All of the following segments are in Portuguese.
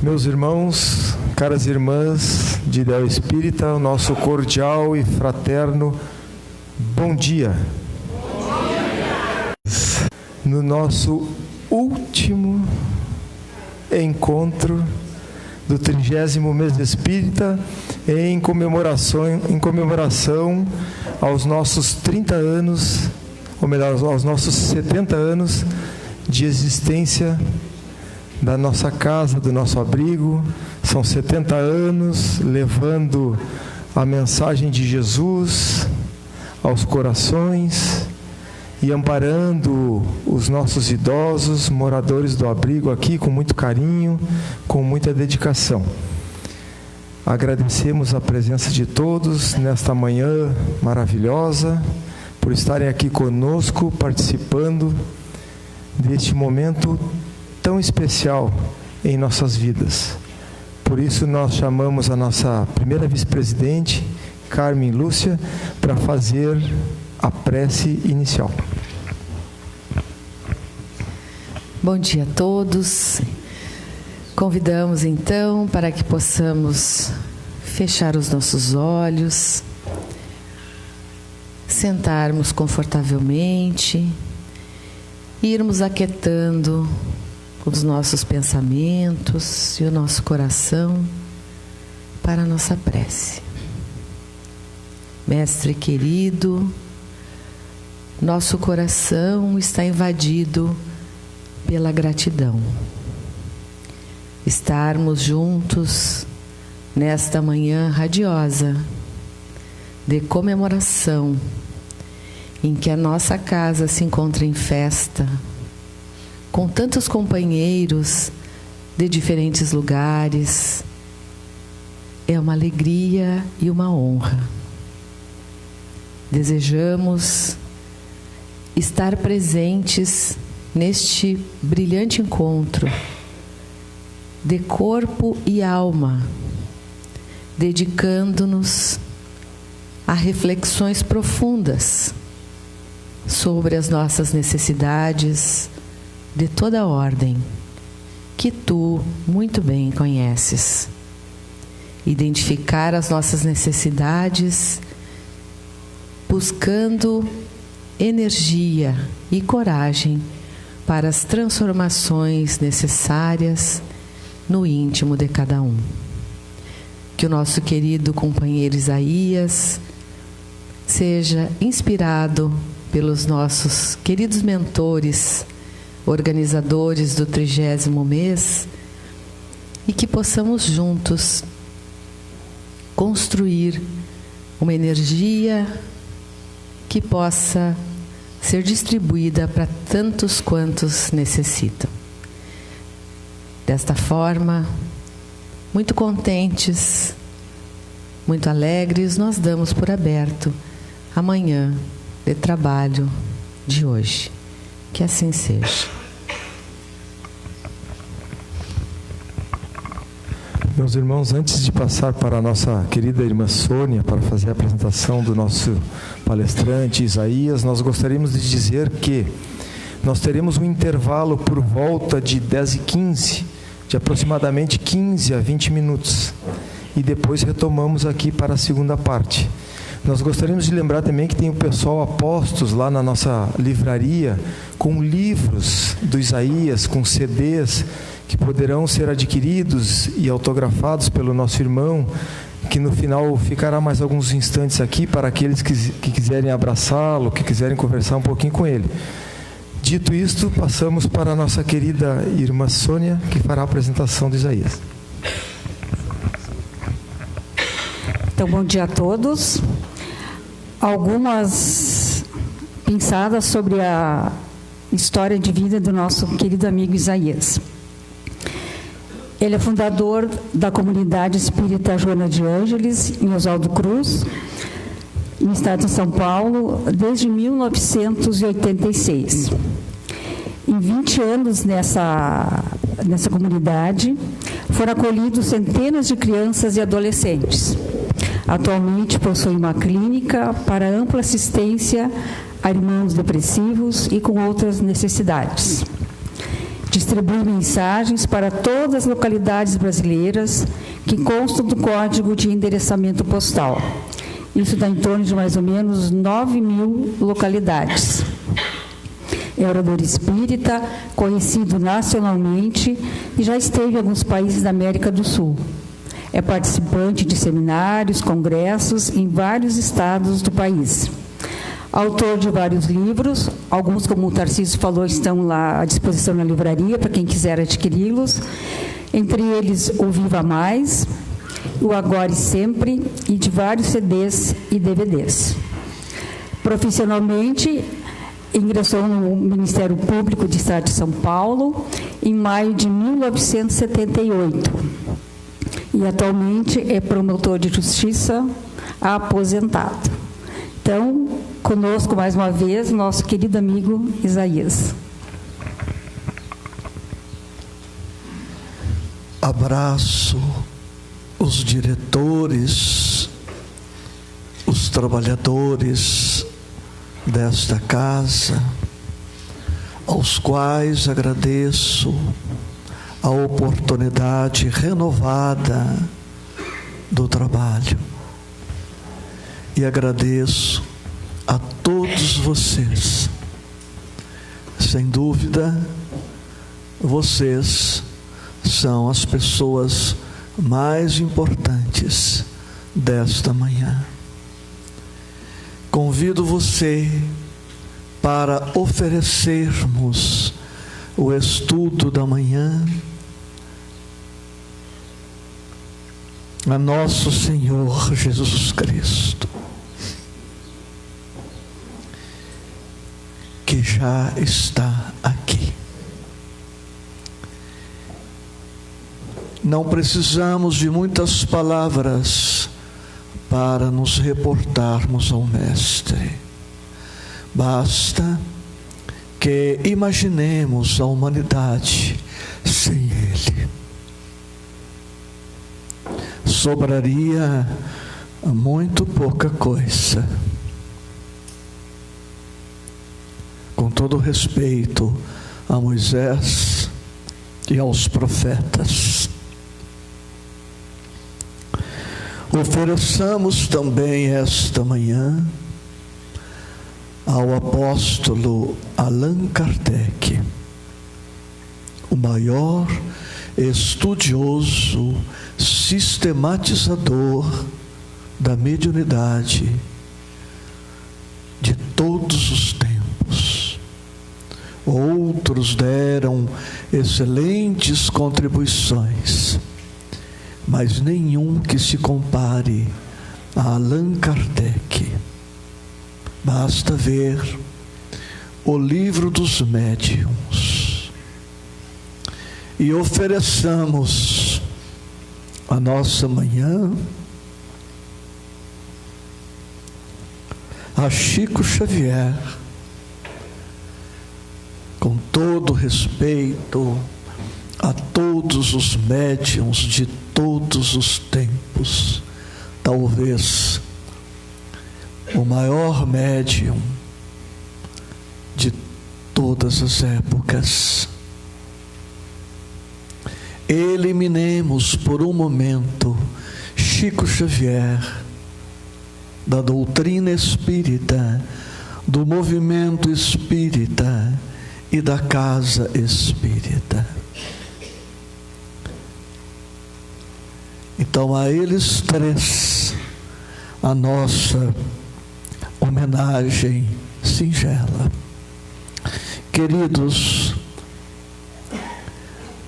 Meus irmãos, caras irmãs de Ideal Espírita, o nosso cordial e fraterno bom dia. No nosso último encontro do 30º mês espírita, em comemoração aos nossos 30 anos, ou melhor, aos nossos 70 anos de existência da nossa casa, do nosso abrigo. São 70 anos levando a mensagem de Jesus aos corações e amparando os nossos idosos, moradores do abrigo aqui com muito carinho, com muita dedicação. Agradecemos a presença de todos nesta manhã maravilhosa, por estarem aqui conosco, participando deste momento tão especial em nossas vidas. Por isso nós chamamos a nossa primeira vice-presidente, Carmen Lúcia, para fazer a prece inicial. Bom dia a todos. Convidamos então para que possamos fechar os nossos olhos, sentarmos confortavelmente, irmos aquietando os nossos pensamentos e o nosso coração para a nossa prece. Mestre querido, nosso coração está invadido pela gratidão. Estarmos juntos nesta manhã radiosa de comemoração, em que a nossa casa se encontra em festa, com tantos companheiros de diferentes lugares, é uma alegria e uma honra. Desejamos estar presentes neste brilhante encontro, de corpo e alma, dedicando-nos a reflexões profundas sobre as nossas necessidades de toda ordem, que tu muito bem conheces. Identificar as nossas necessidades, buscando energia e coragem para as transformações necessárias no íntimo de cada um. Que o nosso querido companheiro Isaías seja inspirado pelos nossos queridos mentores, organizadores do 30º mês, e que possamos juntos construir uma energia que possa ser distribuída para tantos quantos necessitam. Desta forma, muito contentes, muito alegres, nós damos por aberto a manhã de trabalho de hoje. Que assim seja. Meus irmãos, antes de passar para a nossa querida irmã Sônia para fazer a apresentação do nosso palestrante Isaías, nós gostaríamos de dizer que nós teremos um intervalo por volta de 10h15, de aproximadamente 15 a 20 minutos, e depois retomamos aqui para a segunda parte. Nós gostaríamos de lembrar também que tem o pessoal apostos lá na nossa livraria com livros do Isaías, com CDs que poderão ser adquiridos e autografados pelo nosso irmão, que no final ficará mais alguns instantes aqui para aqueles que quiserem abraçá-lo, que quiserem conversar um pouquinho com ele. Dito isto, passamos para a nossa querida irmã Sônia, que fará a apresentação do Isaías. Então, bom dia a todos. Algumas pinçadas sobre a história de vida do nosso querido amigo Isaías. Ele é fundador da comunidade espírita Joana de Ângeles, em Oswaldo Cruz, no estado de São Paulo, desde 1986. Em 20 anos nessa comunidade, foram acolhidos centenas de crianças e adolescentes. Atualmente possui uma clínica para ampla assistência a irmãos depressivos e com outras necessidades. Distribui mensagens para todas as localidades brasileiras que constam do código de endereçamento postal. Isso dá em torno de mais ou menos 9.000 localidades. É orador espírita, conhecido nacionalmente e já esteve em alguns países da América do Sul. É participante de seminários, congressos em vários estados do país. Autor de vários livros, alguns, como o Tarcísio falou, estão lá à disposição na livraria, para quem quiser adquiri-los. Entre eles, o Viva Mais, o Agora e Sempre, e de vários CDs e DVDs. Profissionalmente, ingressou no Ministério Público do Estado de São Paulo em maio de 1978 e atualmente é promotor de justiça aposentado. Então, conosco mais uma vez, nosso querido amigo Isaías. Abraço os diretores, os trabalhadores desta casa, aos quais agradeço a oportunidade renovada do trabalho. E agradeço a todos vocês. Sem dúvida, vocês são as pessoas mais importantes desta manhã. Convido você para oferecermos o estudo da manhã a nosso Senhor Jesus Cristo, que já está aqui. Não precisamos de muitas palavras para nos reportarmos ao Mestre. Basta que imaginemos a humanidade sem Ele. Sobraria muito pouca coisa. Com todo respeito a Moisés e aos profetas, ofereçamos também esta manhã ao apóstolo Allan Kardec, o maior estudioso, sistematizador da mediunidade de todos os tempos. Outros deram excelentes contribuições, mas nenhum que se compare a Allan Kardec. Basta ver o Livro dos Médiuns e ofereçamos a nossa manhã a Chico Xavier, com todo respeito a todos os médiuns de todos os tempos, talvez o maior médium de todas as épocas. Eliminemos por um momento Chico Xavier da doutrina espírita, do movimento espírita e da casa espírita. Então, a eles três, a nossa homenagem singela. Queridos,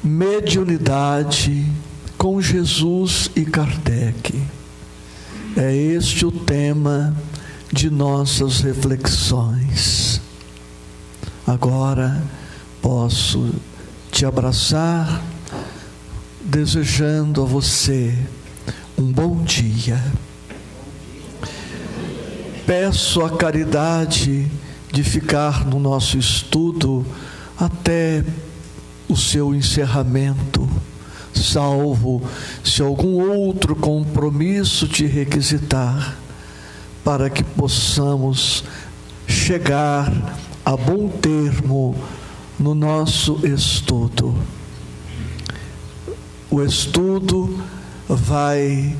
mediunidade com Jesus e Kardec. É este o tema de nossas reflexões. Agora posso te abraçar, desejando a você um bom dia. Peço a caridade de ficar no nosso estudo até o seu encerramento, salvo se algum outro compromisso te requisitar, para que possamos chegar a bom termo no nosso estudo. O estudo vai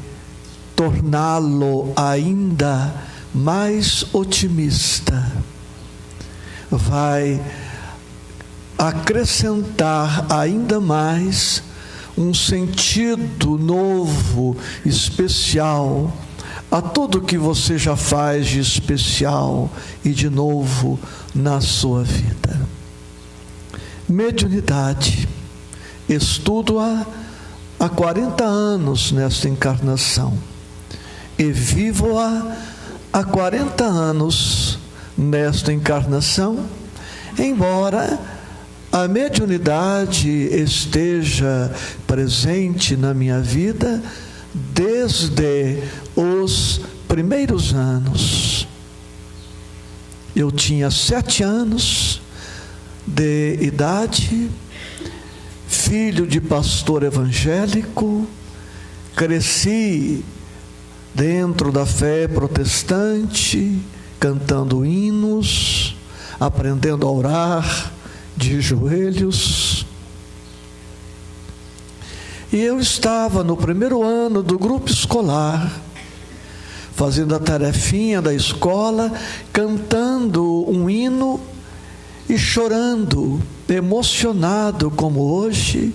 torná-lo ainda mais otimista, vai acrescentar ainda mais um sentido novo, especial, a tudo que você já faz de especial e de novo na sua vida. Mediunidade, estudo-a há 40 anos nesta encarnação e vivo-a há 40 anos nesta encarnação, embora a mediunidade esteja presente na minha vida desde os primeiros anos. Eu tinha 7 anos de idade, filho de pastor evangélico, cresci dentro da fé protestante, cantando hinos, aprendendo a orar de joelhos. E eu estava no primeiro ano do grupo escolar, fazendo a tarefinha da escola, cantando um hino e chorando, emocionado como hoje,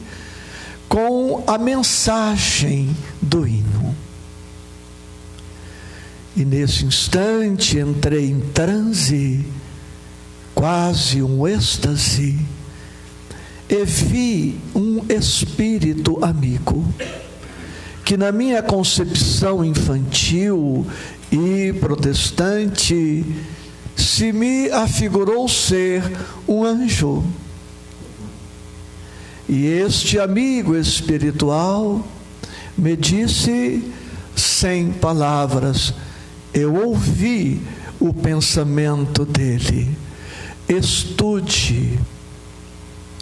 com a mensagem do hino. E nesse instante entrei em transe, quase um êxtase, e vi um espírito amigo, que na minha concepção infantil e protestante, se me afigurou ser um anjo. E este amigo espiritual me disse, sem palavras, eu ouvi o pensamento dele: estude,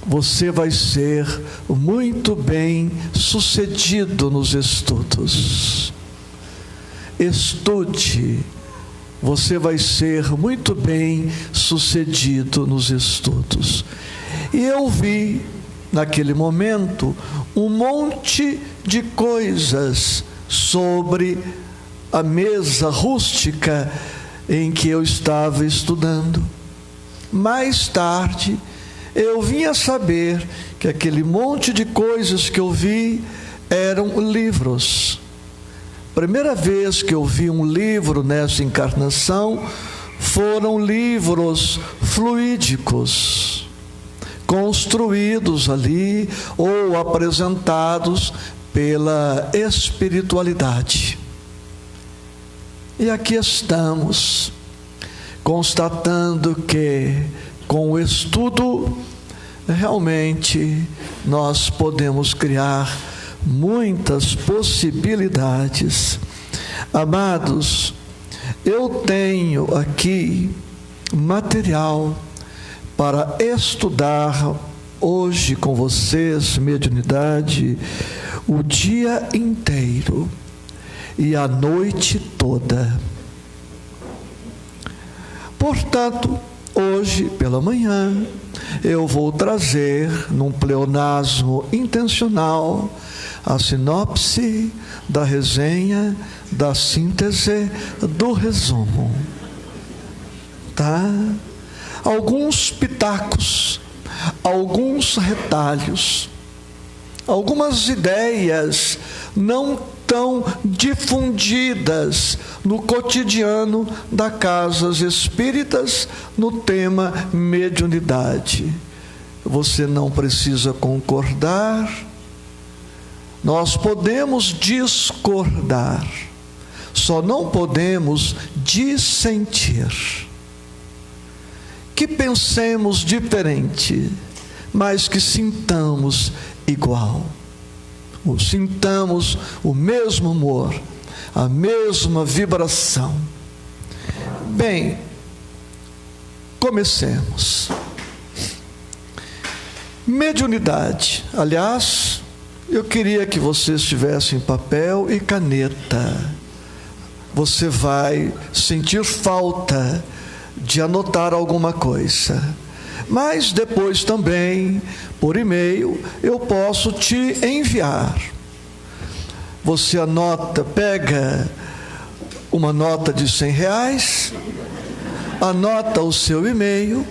você vai ser muito bem sucedido nos estudos. Estude, você vai ser muito bem sucedido nos estudos. E eu vi, naquele momento, um monte de coisas sobre a mesa rústica em que eu estava estudando. Mais tarde, eu vim a saber que aquele monte de coisas que eu vi eram livros. Primeira vez que eu vi um livro nessa encarnação, foram livros fluídicos, construídos ali ou apresentados pela espiritualidade. E aqui estamos, constatando que com o estudo, realmente nós podemos criar muitas possibilidades. Amados, eu tenho aqui material para estudar hoje com vocês, mediunidade, o dia inteiro e a noite toda. Portanto, hoje pela manhã, eu vou trazer, num pleonasmo intencional, a sinopse da resenha, da síntese, do resumo. Tá? Alguns pitacos, alguns retalhos, algumas ideias não tão difundidas no cotidiano das casas espíritas no tema mediunidade. Você não precisa concordar, nós podemos discordar, só não podemos dissentir. Que pensemos diferente, mas que sintamos igual. Ou sintamos o mesmo humor, a mesma vibração. Bem, comecemos. Mediunidade. Aliás, eu queria que vocês tivessem papel e caneta. Você vai sentir falta de anotar alguma coisa, mas depois também, por e-mail, eu posso te enviar. Você anota, pega uma nota de R$100, anota o seu e-mail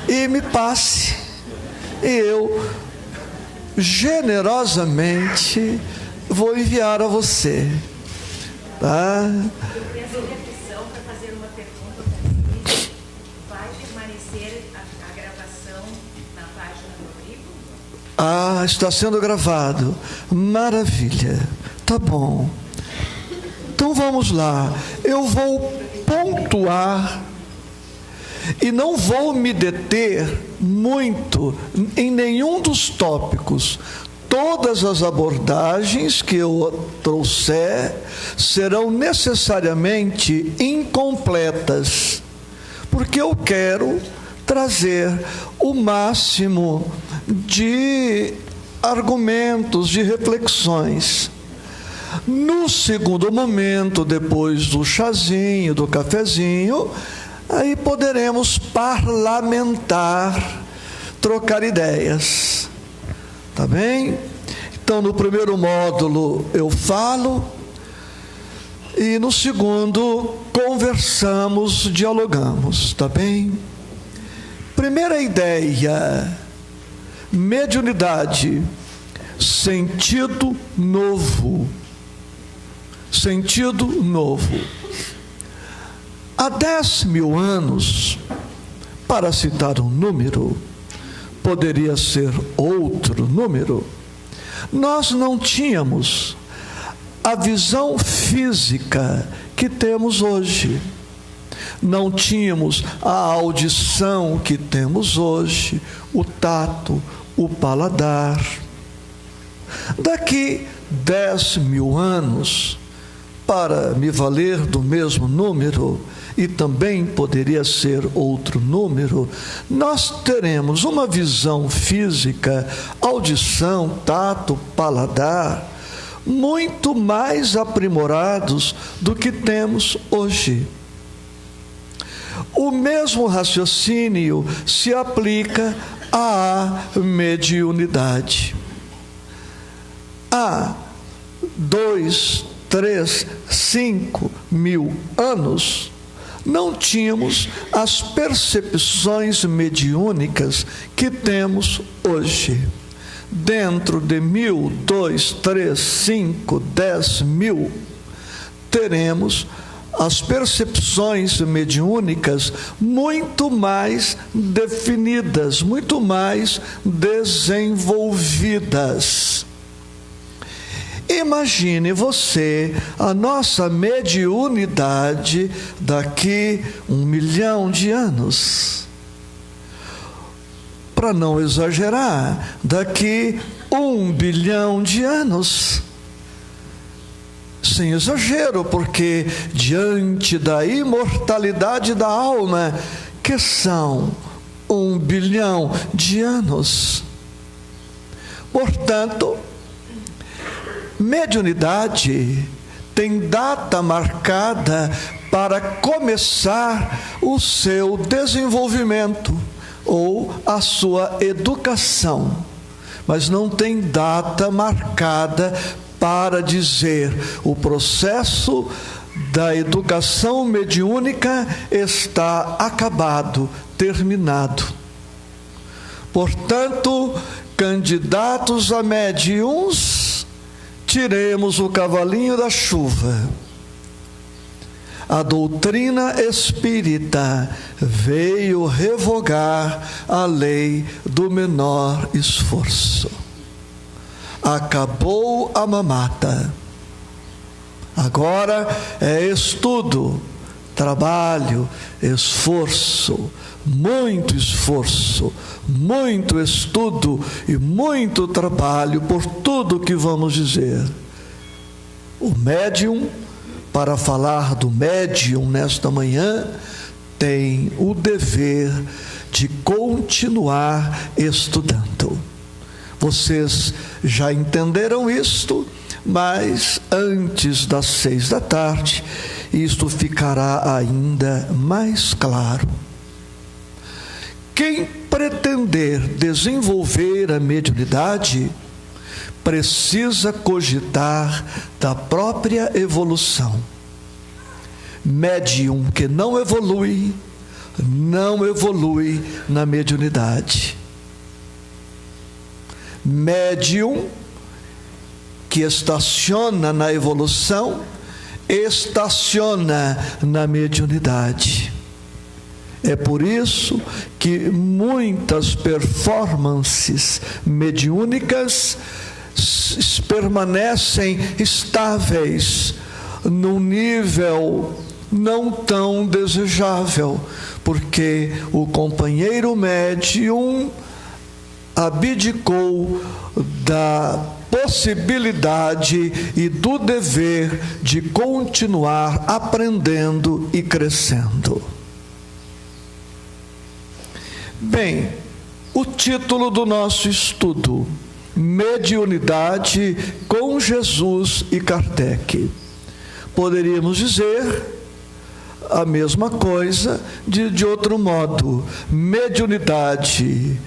e me passe. E eu generosamente vou enviar a você. Tá? Ah, está sendo gravado. Maravilha. Tá bom. Então vamos lá. Eu vou pontuar e não vou me deter muito em nenhum dos tópicos. Todas as abordagens que eu trouxer serão necessariamente incompletas, porque eu quero trazer o máximo de argumentos, de reflexões. No segundo momento, depois do chazinho, do cafezinho, aí poderemos parlamentar, trocar ideias. Tá bem? Então, no primeiro módulo eu falo, e no segundo conversamos, dialogamos. Tá bem? Primeira ideia: mediunidade, sentido novo. Sentido novo. Há 10.000 anos, para citar um número, poderia ser outro número, nós não tínhamos a visão física que temos hoje. Não tínhamos a audição que temos hoje, o tato, o paladar. Daqui 10.000 anos, para me valer do mesmo número, e também poderia ser outro número, nós teremos uma visão física, audição, tato, paladar, muito mais aprimorados do que temos hoje. O mesmo raciocínio se aplica à mediunidade. Há 2, 3, 5 mil anos, não tínhamos as percepções mediúnicas que temos hoje. Dentro de 1.000, 2, 3, 5, 10 mil, teremos as percepções mediúnicas muito mais definidas, muito mais desenvolvidas. Imagine você a nossa mediunidade daqui 1 milhão de anos. Para não exagerar, daqui 1 bilhão de anos. Sem exagero, porque diante da imortalidade da alma, que são 1 bilhão de anos. Portanto, mediunidade tem data marcada para começar o seu desenvolvimento ou a sua educação, mas não tem data marcada para dizer o processo da educação mediúnica está acabado, terminado. Portanto, candidatos a médiuns, tiremos o cavalinho da chuva. A doutrina espírita veio revogar a lei do menor esforço. Acabou a mamata. Agora é estudo, trabalho, esforço, muito estudo e muito trabalho por tudo que vamos dizer. O médium, para falar do médium nesta manhã, tem o dever de continuar estudando. Vocês já entenderam isto, mas antes das 6 da tarde, isto ficará ainda mais claro. Quem pretender desenvolver a mediunidade, precisa cogitar da própria evolução. Médium que não evolui na mediunidade. Médium que estaciona na evolução, estaciona na mediunidade. É por isso que muitas performances mediúnicas permanecem estáveis num nível não tão desejável, porque o companheiro médium abdicou da possibilidade e do dever de continuar aprendendo e crescendo. Bem, o título do nosso estudo: Mediunidade com Jesus e Kardec. Poderíamos dizer a mesma coisa de outro modo: mediunidade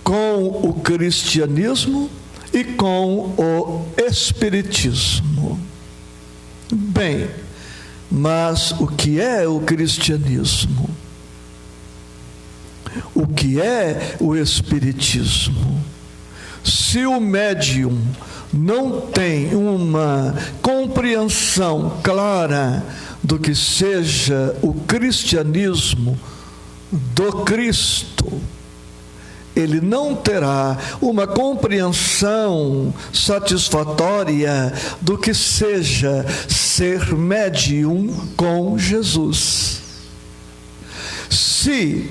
com o cristianismo e com o espiritismo. Bem, mas o que é o cristianismo? O que é o espiritismo? Se o médium não tem uma compreensão clara do que seja o cristianismo do Cristo, ele não terá uma compreensão satisfatória do que seja ser médium com Jesus. Se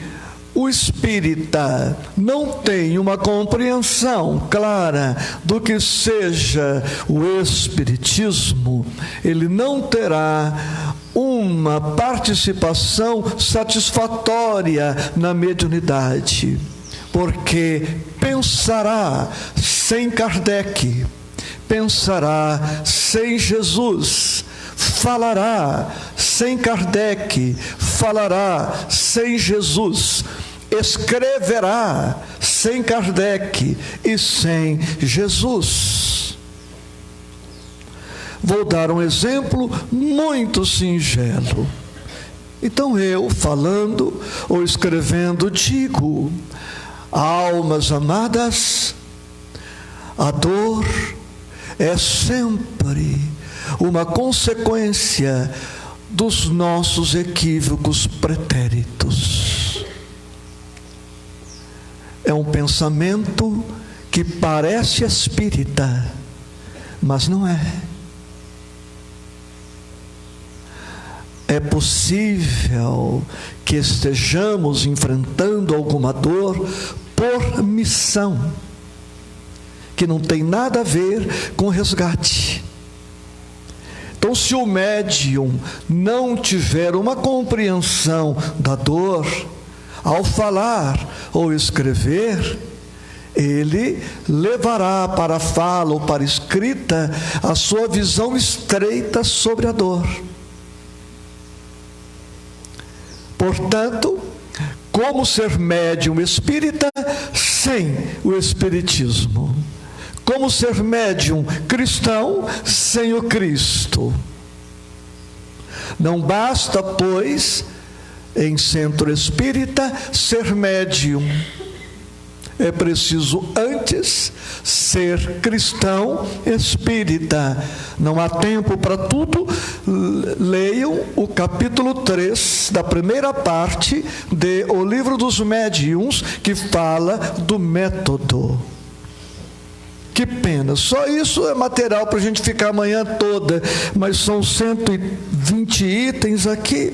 o espírita não tem uma compreensão clara do que seja o espiritismo, ele não terá uma participação satisfatória na mediunidade, porque pensará sem Kardec, pensará sem Jesus, falará sem Kardec, falará sem Jesus, escreverá sem Kardec e sem Jesus. Vou dar um exemplo muito singelo. Então eu, falando ou escrevendo, digo: almas amadas, a dor é sempre uma consequência dos nossos equívocos pretéritos. É um pensamento que parece espírita, mas não é. É possível que estejamos enfrentando alguma dor por missão, que não tem nada a ver com resgate. Então, se o médium não tiver uma compreensão da dor, ao falar ou escrever, ele levará para a fala ou para a escrita a sua visão estreita sobre a dor. Portanto, como ser médium espírita sem o espiritismo? Como ser médium cristão sem o Cristo? Não basta, pois, em centro espírita, ser médium. É preciso antes ser cristão espírita. Não há tempo para tudo. Leiam o capítulo 3 da primeira parte de O Livro dos Médiuns, que fala do método. Que pena, só isso é material para a gente ficar a manhã toda, mas são 120 itens aqui.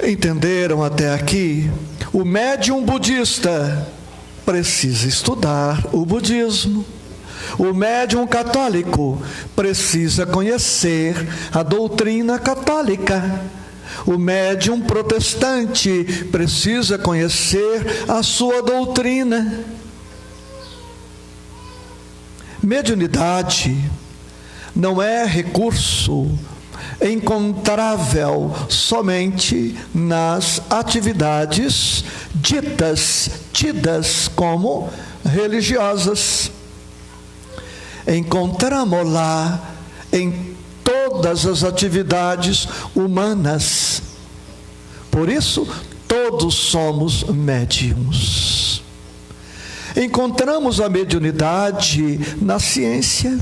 Entenderam até aqui? O médium budista precisa estudar o budismo. O médium católico precisa conhecer a doutrina católica. O médium protestante precisa conhecer a sua doutrina. Mediunidade não é recurso encontrável somente nas atividades tidas como religiosas. Encontramos-la em todas as atividades humanas. Por isso, todos somos médiuns. Encontramos a mediunidade na ciência.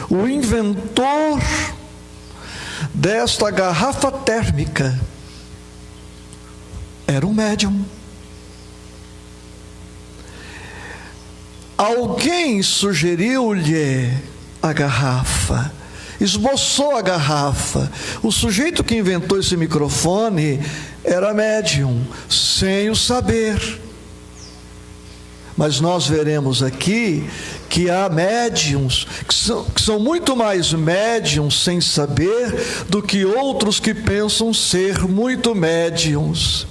O inventor desta garrafa térmica era um médium. Alguém sugeriu-lhe a garrafa, esboçou a garrafa. O sujeito que inventou esse microfone era médium, sem o saber. Mas nós veremos aqui que há médiuns que são muito mais médiuns sem saber do que outros que pensam ser muito médiuns.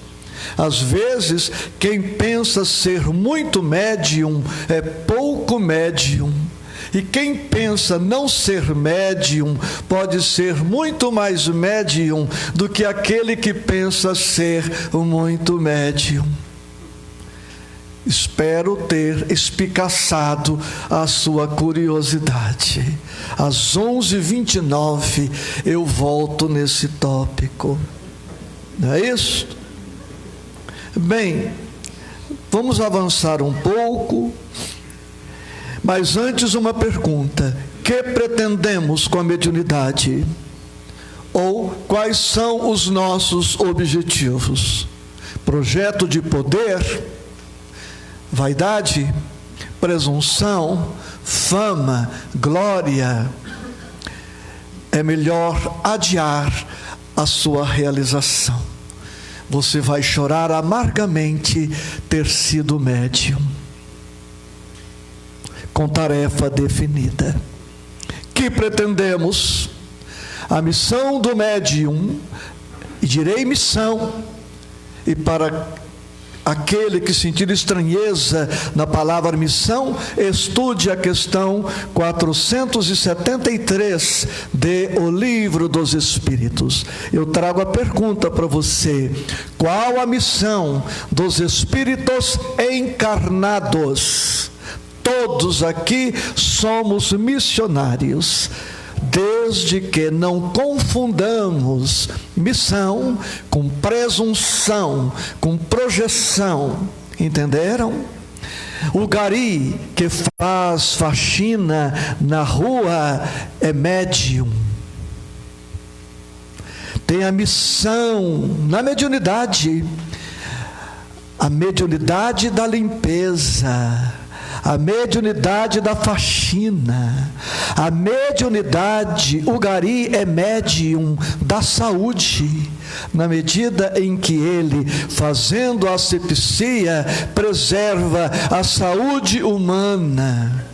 Às vezes, quem pensa ser muito médium é pouco médium. E quem pensa não ser médium pode ser muito mais médium do que aquele que pensa ser muito médium. Espero ter espicaçado a sua curiosidade. Às 11h29 eu volto nesse tópico. Não é isso? Bem, vamos avançar um pouco. Mas antes uma pergunta: que pretendemos com a mediunidade? Ou quais são os nossos objetivos? Projeto de poder? Vaidade? Presunção? Fama? Glória? É melhor adiar a sua realização. Você vai chorar amargamente ter sido médium, com tarefa definida. Que pretendemos? A missão do médium, e direi missão, e para aquele que sentir estranheza na palavra missão, estude a questão 473 de O Livro dos Espíritos. Eu trago a pergunta para você: qual a missão dos espíritos encarnados? Todos aqui somos missionários, desde que não confundamos missão com presunção, com projeção. Entenderam? O gari que faz faxina na rua é médium. Tem a missão na mediunidade, a mediunidade da limpeza, a mediunidade da faxina, a mediunidade, o gari é médium da saúde, na medida em que ele, fazendo a asepsia, preserva a saúde humana.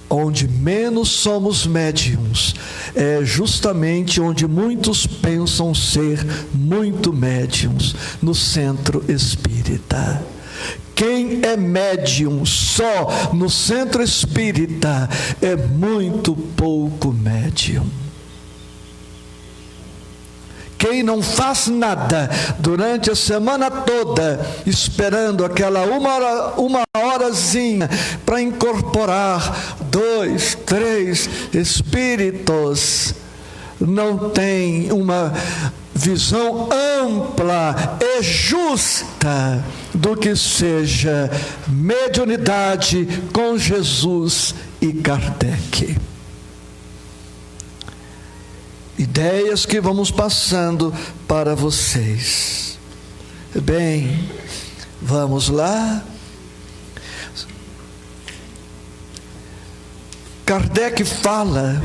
Onde menos somos médiums, é justamente onde muitos pensam ser muito médiums, no centro espírita. Quem é médium só no centro espírita é muito pouco médium. Quem não faz nada durante a semana toda, esperando aquela uma horazinha para incorporar 2, 3 espíritos, não tem uma visão ampla e justa do que seja mediunidade com Jesus e Kardec. Ideias que vamos passando para vocês. Bem, vamos lá. Kardec fala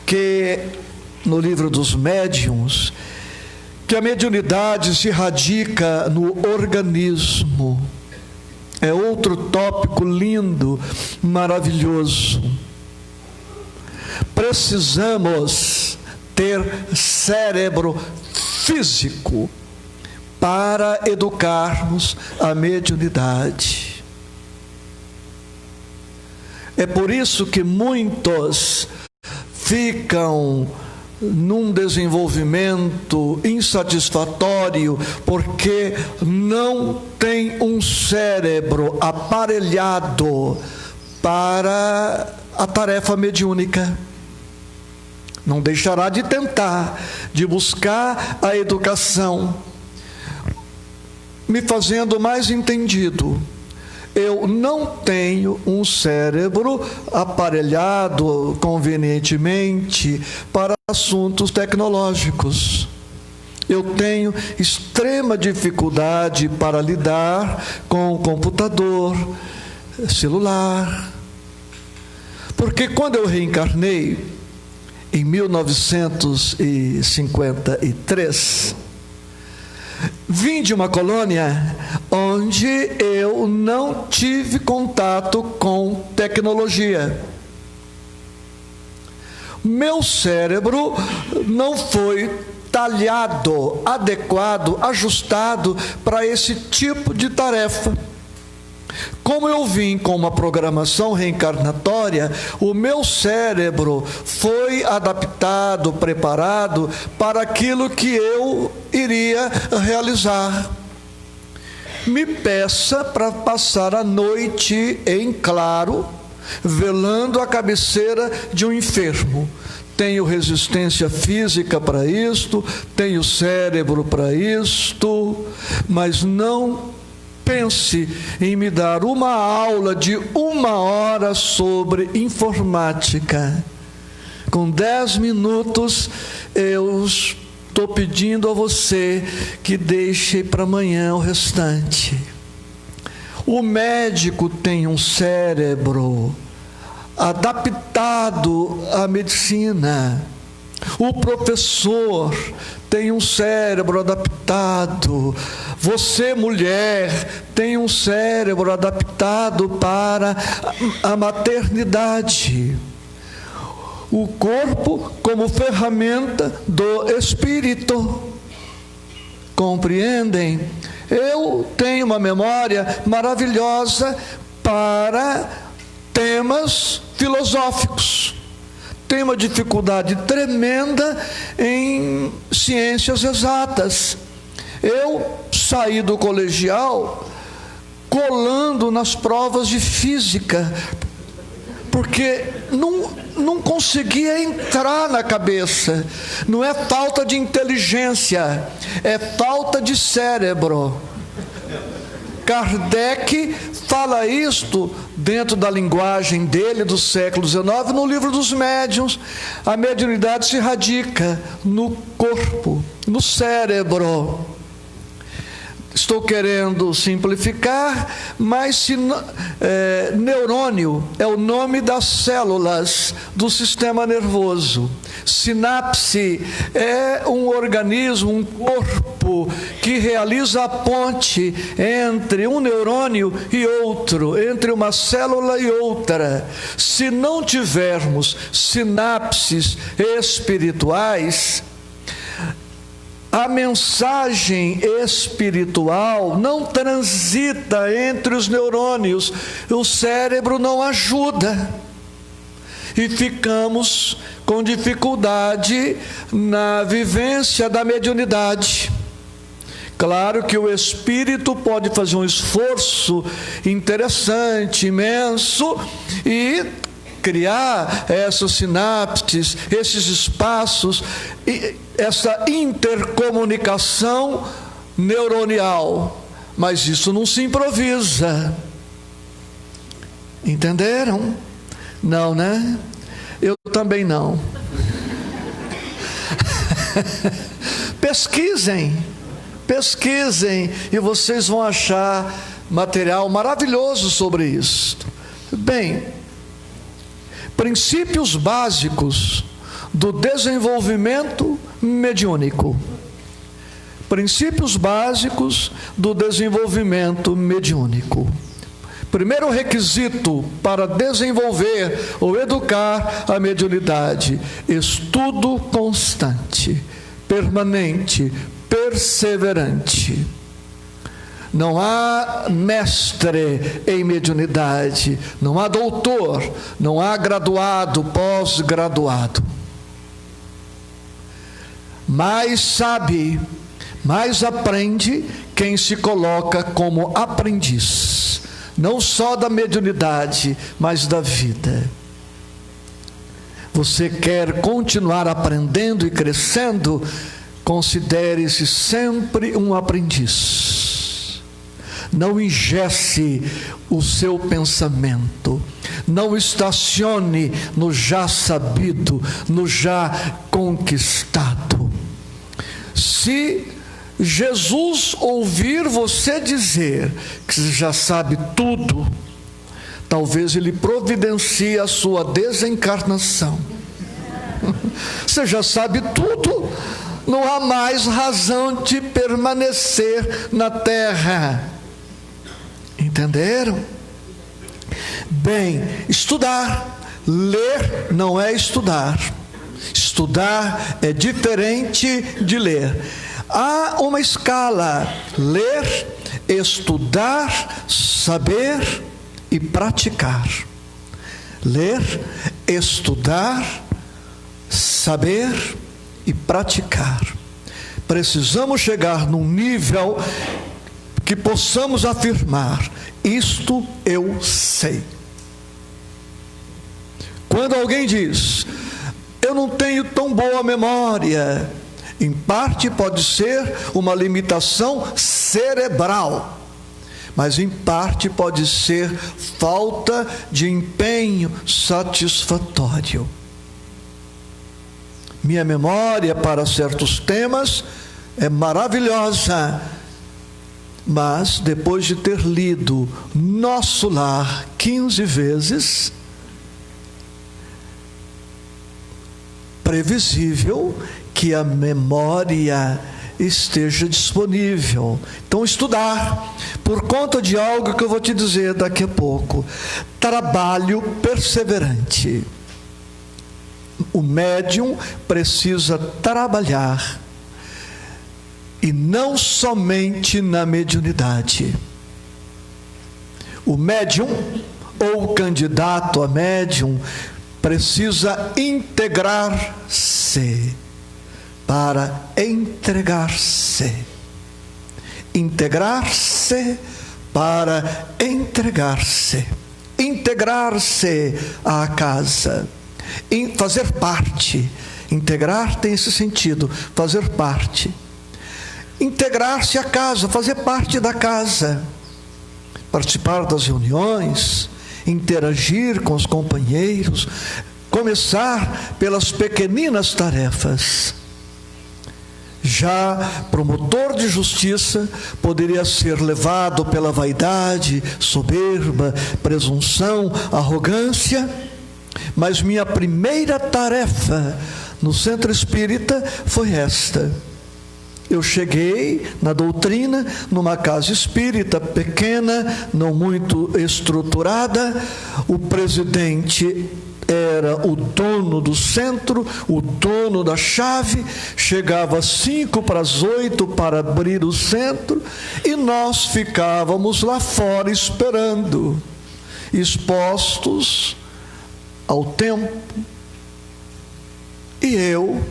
que no Livro dos Médiuns, que a mediunidade se radica no organismo. É outro tópico lindo, maravilhoso. Precisamos ter cérebro físico para educarmos a mediunidade. É por isso que muitos ficam num desenvolvimento insatisfatório, porque não tem um cérebro aparelhado para a tarefa mediúnica. Não deixará de tentar, de buscar a educação, me fazendo mais entendido. Eu não tenho um cérebro aparelhado convenientemente para assuntos tecnológicos. Eu tenho extrema dificuldade para lidar com o computador, celular. Porque quando eu reencarnei, em 1953, vim de uma colônia onde eu não tive contato com tecnologia. Meu cérebro não foi talhado, adequado, ajustado para esse tipo de tarefa. Como eu vim com uma programação reencarnatória, o meu cérebro foi adaptado, preparado para aquilo que eu iria realizar. Me peça para passar a noite em claro, velando a cabeceira de um enfermo. Tenho resistência física para isto, tenho cérebro para isto, mas não pense em me dar uma aula de 1 hora sobre informática. Com 10 minutos, eu estou pedindo a você que deixe para amanhã o restante. O médico tem um cérebro adaptado à medicina. O professor tem um cérebro adaptado. Você, mulher, tem um cérebro adaptado para a maternidade. O corpo como ferramenta do espírito. Compreendem? Eu tenho uma memória maravilhosa para temas filosóficos. Tenho uma dificuldade tremenda em ciências exatas. Eu saí do colegial colando nas provas de física, porque não conseguia entrar na cabeça. Não é falta de inteligência, é falta de cérebro. Kardec fala isto dentro da linguagem dele do século XIX no livro dos médiuns. A mediunidade se radica no corpo, no cérebro. Estou querendo simplificar, mas neurônio é o nome das células do sistema nervoso. Sinapse é um organismo, um corpo que realiza a ponte entre um neurônio e outro, entre uma célula e outra. Se não tivermos sinapses espirituais, a mensagem espiritual não transita entre os neurônios, o cérebro não ajuda. E ficamos com dificuldade na vivência da mediunidade. Claro que o espírito pode fazer um esforço interessante, imenso, e criar essas sinapses, esses espaços, essa intercomunicação neuronial. Mas isso não se improvisa. Entenderam? Não, né? Eu também não. Pesquisem e vocês vão achar material maravilhoso sobre isso. Bem, princípios básicos do desenvolvimento mediúnico. Princípios básicos do desenvolvimento mediúnico. Primeiro requisito para desenvolver ou educar a mediunidade: estudo constante, permanente, perseverante. Não há mestre em mediunidade, não há doutor, não há graduado, pós-graduado. Mais sabe, mais aprende quem se coloca como aprendiz, não só da mediunidade, mas da vida. Você quer continuar aprendendo e crescendo? Considere-se sempre um aprendiz. Não engesse o seu pensamento. Não estacione no já sabido, no já conquistado. Se Jesus ouvir você dizer que já sabe tudo, talvez Ele providencie a sua desencarnação. Você já sabe tudo, não há mais razão de permanecer na terra. Entenderam? Bem, estudar. Ler não é estudar. Estudar é diferente de ler. Há uma escala: ler, estudar, saber e praticar. Ler, estudar, saber e praticar. Precisamos chegar num nível que possamos afirmar: isto eu sei. Quando alguém diz: eu não tenho tão boa memória, em parte pode ser uma limitação cerebral, mas em parte pode ser falta de empenho satisfatório. Minha memória para certos temas é maravilhosa, mas depois de ter lido Nosso Lar 15 vezes, previsível que a memória esteja disponível. Então, estudar, por conta de algo que eu vou te dizer daqui a pouco: trabalho perseverante. O médium precisa trabalhar, e não somente na mediunidade. O médium ou o candidato a médium precisa integrar-se para entregar-se. Integrar-se para entregar-se. Integrar-se à casa. Fazer parte. Integrar tem esse sentido, fazer parte. Integrar-se à casa, fazer parte da casa. Participar das reuniões, interagir com os companheiros, começar pelas pequeninas tarefas. Já promotor de justiça poderia ser levado pela vaidade, soberba, presunção, arrogância, mas minha primeira tarefa no centro espírita foi esta. Eu cheguei na doutrina, numa casa espírita pequena, não muito estruturada. O presidente era o dono do centro, o dono da chave. Chegava às 7:55 para abrir o centro, e nós ficávamos lá fora esperando, expostos ao tempo. E eu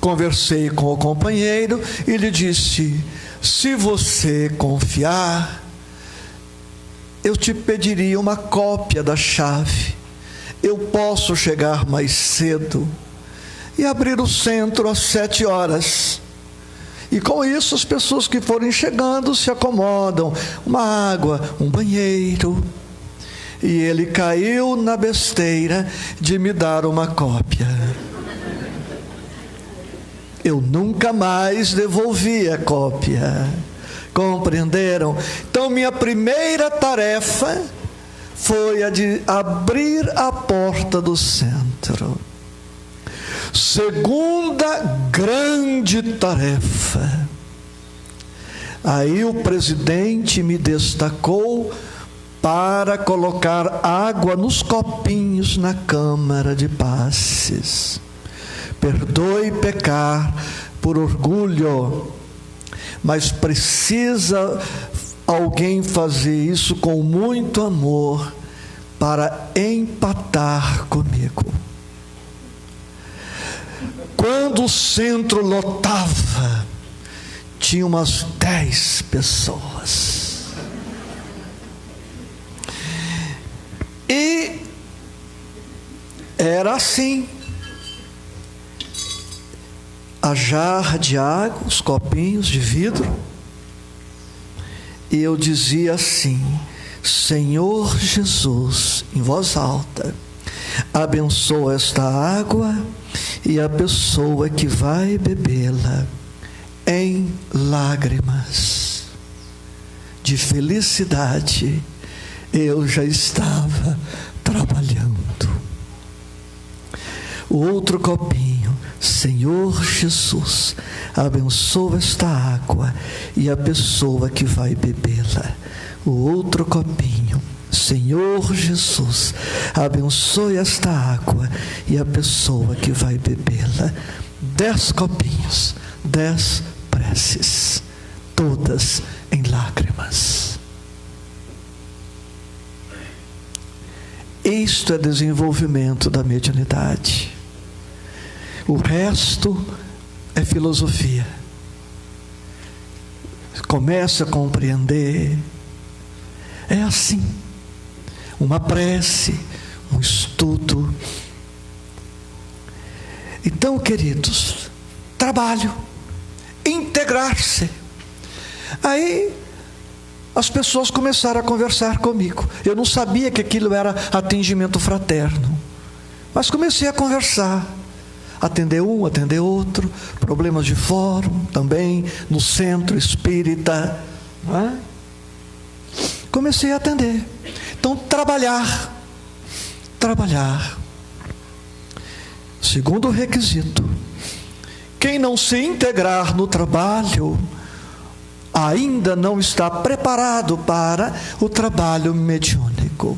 conversei com o companheiro e lhe disse: se você confiar, eu te pediria uma cópia da chave. Eu posso chegar mais cedo e abrir o centro às 7 horas. E com isso as pessoas que forem chegando se acomodam. Uma água, um banheiro. E ele caiu na besteira de me dar uma cópia. Eu nunca mais devolvi a cópia. Compreenderam? Então, minha primeira tarefa foi a de abrir a porta do centro. Segunda grande tarefa. Aí o presidente me destacou para colocar água nos copinhos na Câmara de Passes. Perdoe pecar por orgulho, mas precisa alguém fazer isso com muito amor para empatar comigo. Quando o centro lotava, tinha umas 10 pessoas. E era assim. A jarra de água, os copinhos de vidro. E eu dizia assim: Senhor Jesus, em voz alta, abençoa esta água e a pessoa que vai bebê-la em lágrimas de felicidade. Eu já estava trabalhando. O outro copinho: Senhor Jesus, abençoa esta água e a pessoa que vai bebê-la. O outro copinho: Senhor Jesus, abençoe esta água e a pessoa que vai bebê-la. 10 copinhos, 10 preces, todas em lágrimas. Isto é desenvolvimento da mediunidade. O resto é filosofia. Começa a compreender. É assim. Uma prece, um estudo. Então, queridos, trabalho, integrar-se. Aí as pessoas começaram a conversar comigo. Eu não sabia que aquilo era atendimento fraterno, mas comecei a conversar, atender um, atender outro, problemas de fórum também, no centro espírita, não é? Comecei a atender. Então, trabalhar. Segundo requisito: quem não se integrar no trabalho ainda não está preparado para o trabalho mediúnico.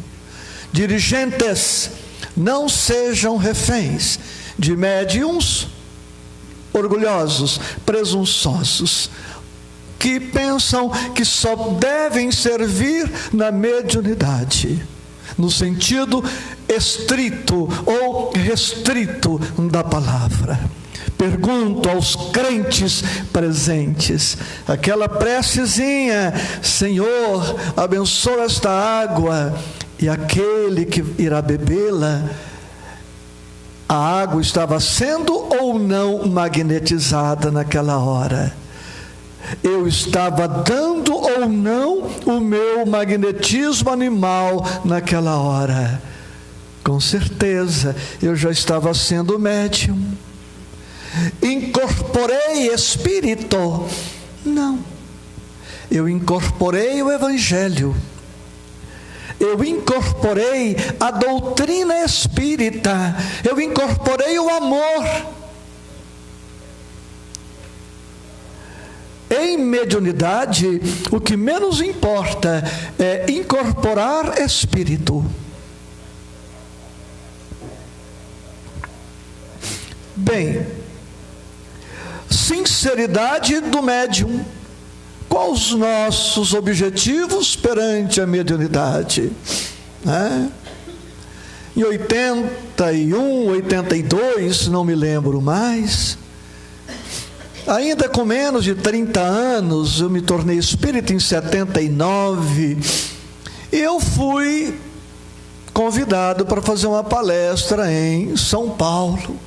Dirigentes, não sejam reféns de médiuns orgulhosos, presunçosos, que pensam que só devem servir na mediunidade, no sentido estrito ou restrito da palavra. Pergunto aos crentes presentes, aquela precezinha: Senhor, abençoa esta água, e aquele que irá bebê-la, a água estava sendo ou não magnetizada naquela hora? Eu estava dando ou não o meu magnetismo animal naquela hora? Com certeza, eu já estava sendo médium. Incorporei espírito? Não. Eu incorporei o Evangelho. Eu incorporei a doutrina espírita. Eu incorporei o amor. Em mediunidade, o que menos importa é incorporar espírito. Bem, sinceridade do médium. Quais os nossos objetivos perante a mediunidade? Em 81, 82, não me lembro mais, ainda com menos de 30 anos, eu me tornei espírita em 79, e eu fui convidado para fazer uma palestra em São Paulo.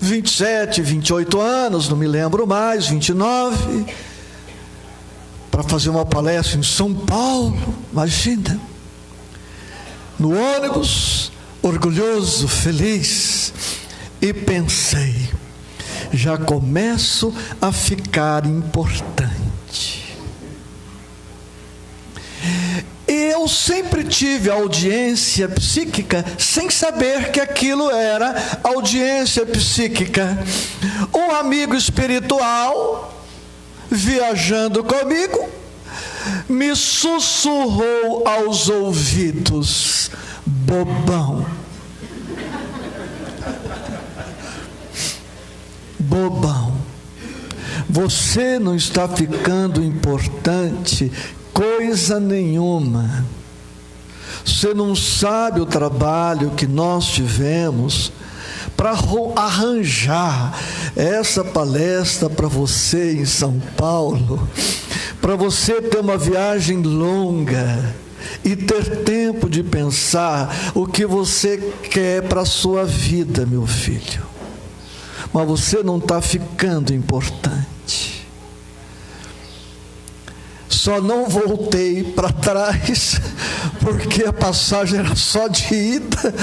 27, 28 anos, não me lembro mais, 29, para fazer uma palestra em São Paulo, imagina, no ônibus, orgulhoso, feliz, e pensei: já começo a ficar importante. Eu sempre tive audiência psíquica sem saber que aquilo era audiência psíquica. Um amigo espiritual, viajando comigo, me sussurrou aos ouvidos: bobão. Bobão. Você não está ficando importante coisa nenhuma. Você não sabe o trabalho que nós tivemos para arranjar essa palestra para você em São Paulo, para você ter uma viagem longa e ter tempo de pensar o que você quer para a sua vida, meu filho. Mas você não está ficando importante. Só não voltei para trás porque a passagem era só de ida.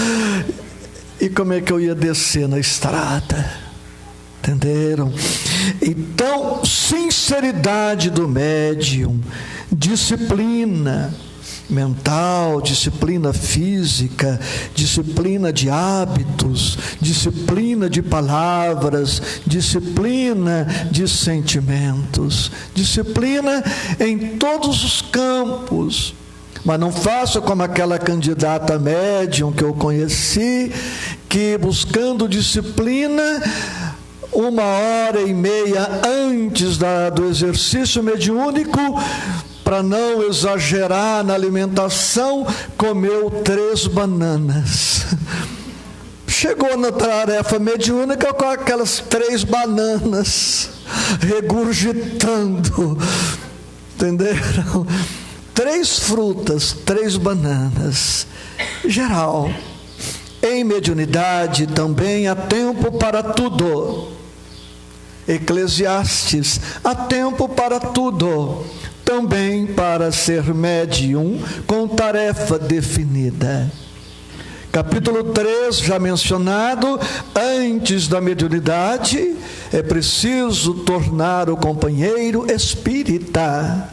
E como é que eu ia descer na estrada? Entenderam? Então, sinceridade do médium, disciplina mental, disciplina física, disciplina de hábitos, disciplina de palavras, disciplina de sentimentos, disciplina em todos os campos. Mas não faça como aquela candidata médium que eu conheci, que buscando disciplina, 1h30 antes do exercício mediúnico, para não exagerar na alimentação, comeu 3 bananas. Chegou na tarefa mediúnica com aquelas 3 bananas, regurgitando. Entenderam? 3 frutas, 3 bananas. Geral, em mediunidade também há tempo para tudo. Eclesiastes, há tempo para tudo. Também para ser médium com tarefa definida. Capítulo 3, já mencionado, antes da mediunidade, é preciso tornar o companheiro espírita.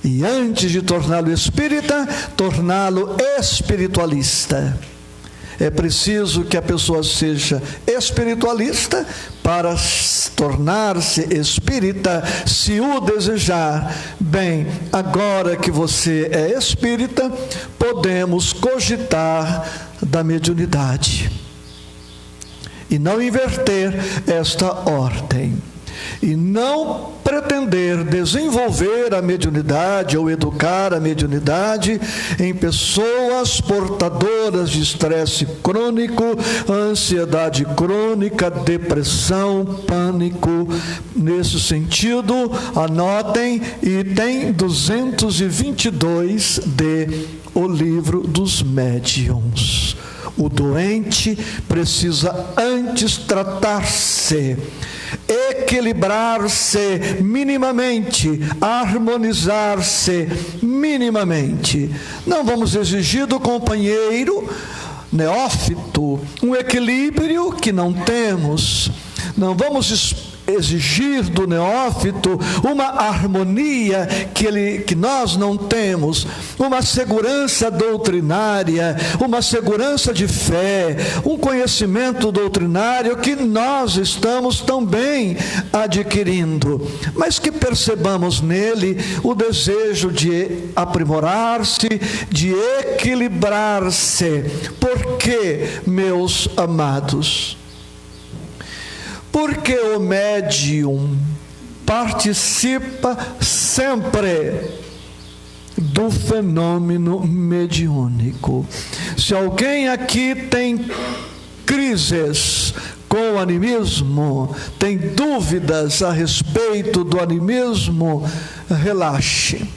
E antes de torná-lo espírita, torná-lo espiritualista. É preciso que a pessoa seja espiritualista para tornar-se espírita, se o desejar. Bem, agora que você é espírita, podemos cogitar da mediunidade. E não inverter esta ordem. E não pretender desenvolver a mediunidade ou educar a mediunidade em pessoas portadoras de estresse crônico, ansiedade crônica, depressão, pânico. Nesse sentido, anotem item 222 de O Livro dos Médiuns. O doente precisa antes tratar-se, equilibrar-se minimamente, harmonizar-se minimamente. Não vamos exigir do companheiro neófito um equilíbrio que não temos. Não vamos exigir do neófito uma harmonia que nós não temos, uma segurança doutrinária, uma segurança de fé, um conhecimento doutrinário que nós estamos também adquirindo, mas que percebamos nele o desejo de aprimorar-se, de equilibrar-se. Por quê, meus amados? Porque o médium participa sempre do fenômeno mediúnico. Se alguém aqui tem crises com o animismo, tem dúvidas a respeito do animismo, relaxe.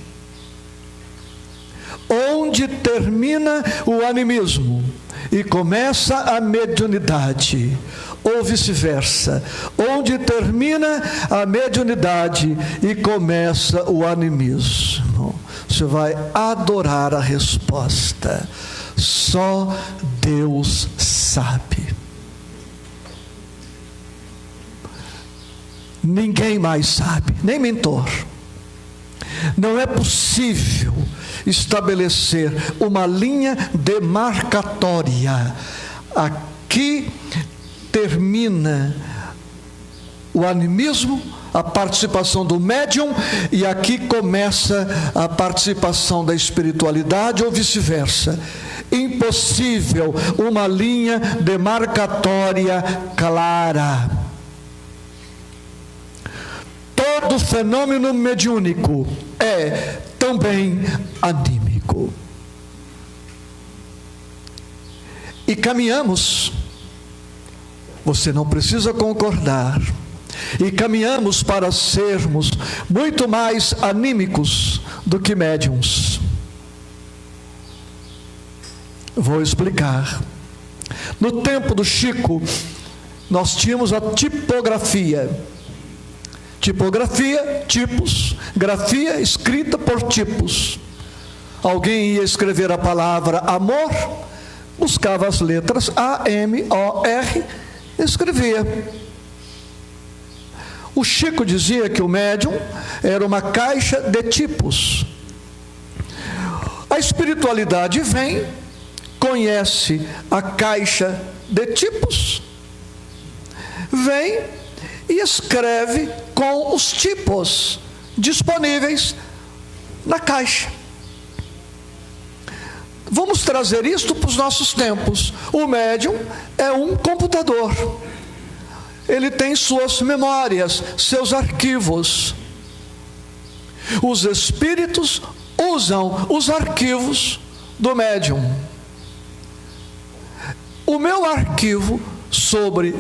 Onde termina o animismo e começa a mediunidade, ou vice-versa, onde termina a mediunidade e começa o animismo, você vai adorar a resposta. Só Deus sabe. Ninguém mais sabe, nem mentor. Não é possível estabelecer uma linha demarcatória. Aqui termina o animismo, a participação do médium, e aqui começa a participação da espiritualidade, ou vice-versa. Impossível uma linha demarcatória clara. todo fenômeno mediúnico é também anímico. E caminhamos, você não precisa concordar, e caminhamos para sermos muito mais anímicos do que médiuns. Vou explicar. No tempo do Chico, nós tínhamos a tipografia. Tipografia, tipos. Grafia escrita por tipos. Alguém ia escrever a palavra amor, buscava as letras A, M, O, R, escrevia. O Chico dizia que o médium era uma caixa de tipos. A espiritualidade vem, conhece a caixa de tipos, vem e escreve com os tipos disponíveis na caixa. Vamos trazer isto para os nossos tempos. O médium é um computador. Ele tem suas memórias, seus arquivos. Os espíritos usam os arquivos do médium. O meu arquivo sobre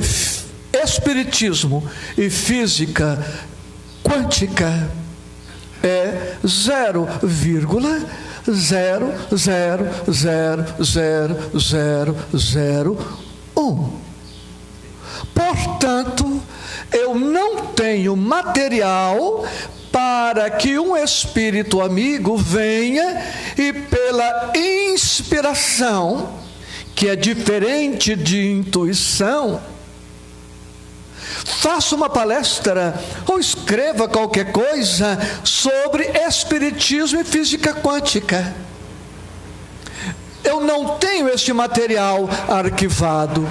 espiritismo e física quântica é 0,0000001. Portanto, eu não tenho material para que um espírito amigo venha e, pela inspiração, que é diferente de intuição, faça uma palestra ou escreva qualquer coisa sobre espiritismo e física quântica. Eu não tenho este material arquivado.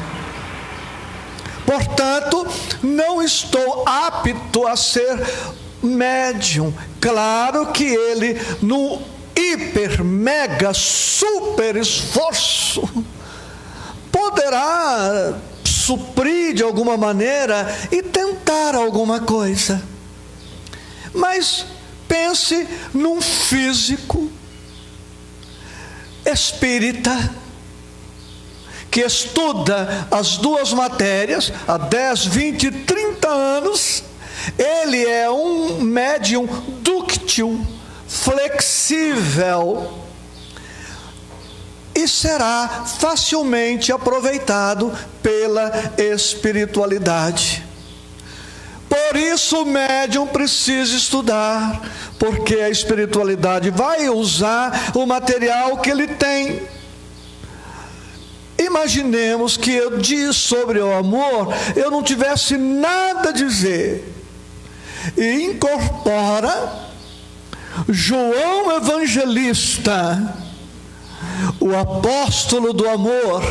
Portanto, não estou apto a ser médium. Claro que ele, no hiper, mega, super esforço, poderá suprir de alguma maneira e tentar alguma coisa. Mas pense num físico espírita que estuda as duas matérias há 10, 20, 30 anos. Ele é um médium dúctil, flexível, e será facilmente aproveitado pela espiritualidade. Por isso o médium precisa estudar, porque a espiritualidade vai usar o material que ele tem. Imaginemos que eu disse sobre o amor, eu não tivesse nada a dizer, e incorpora João Evangelista, o apóstolo do amor.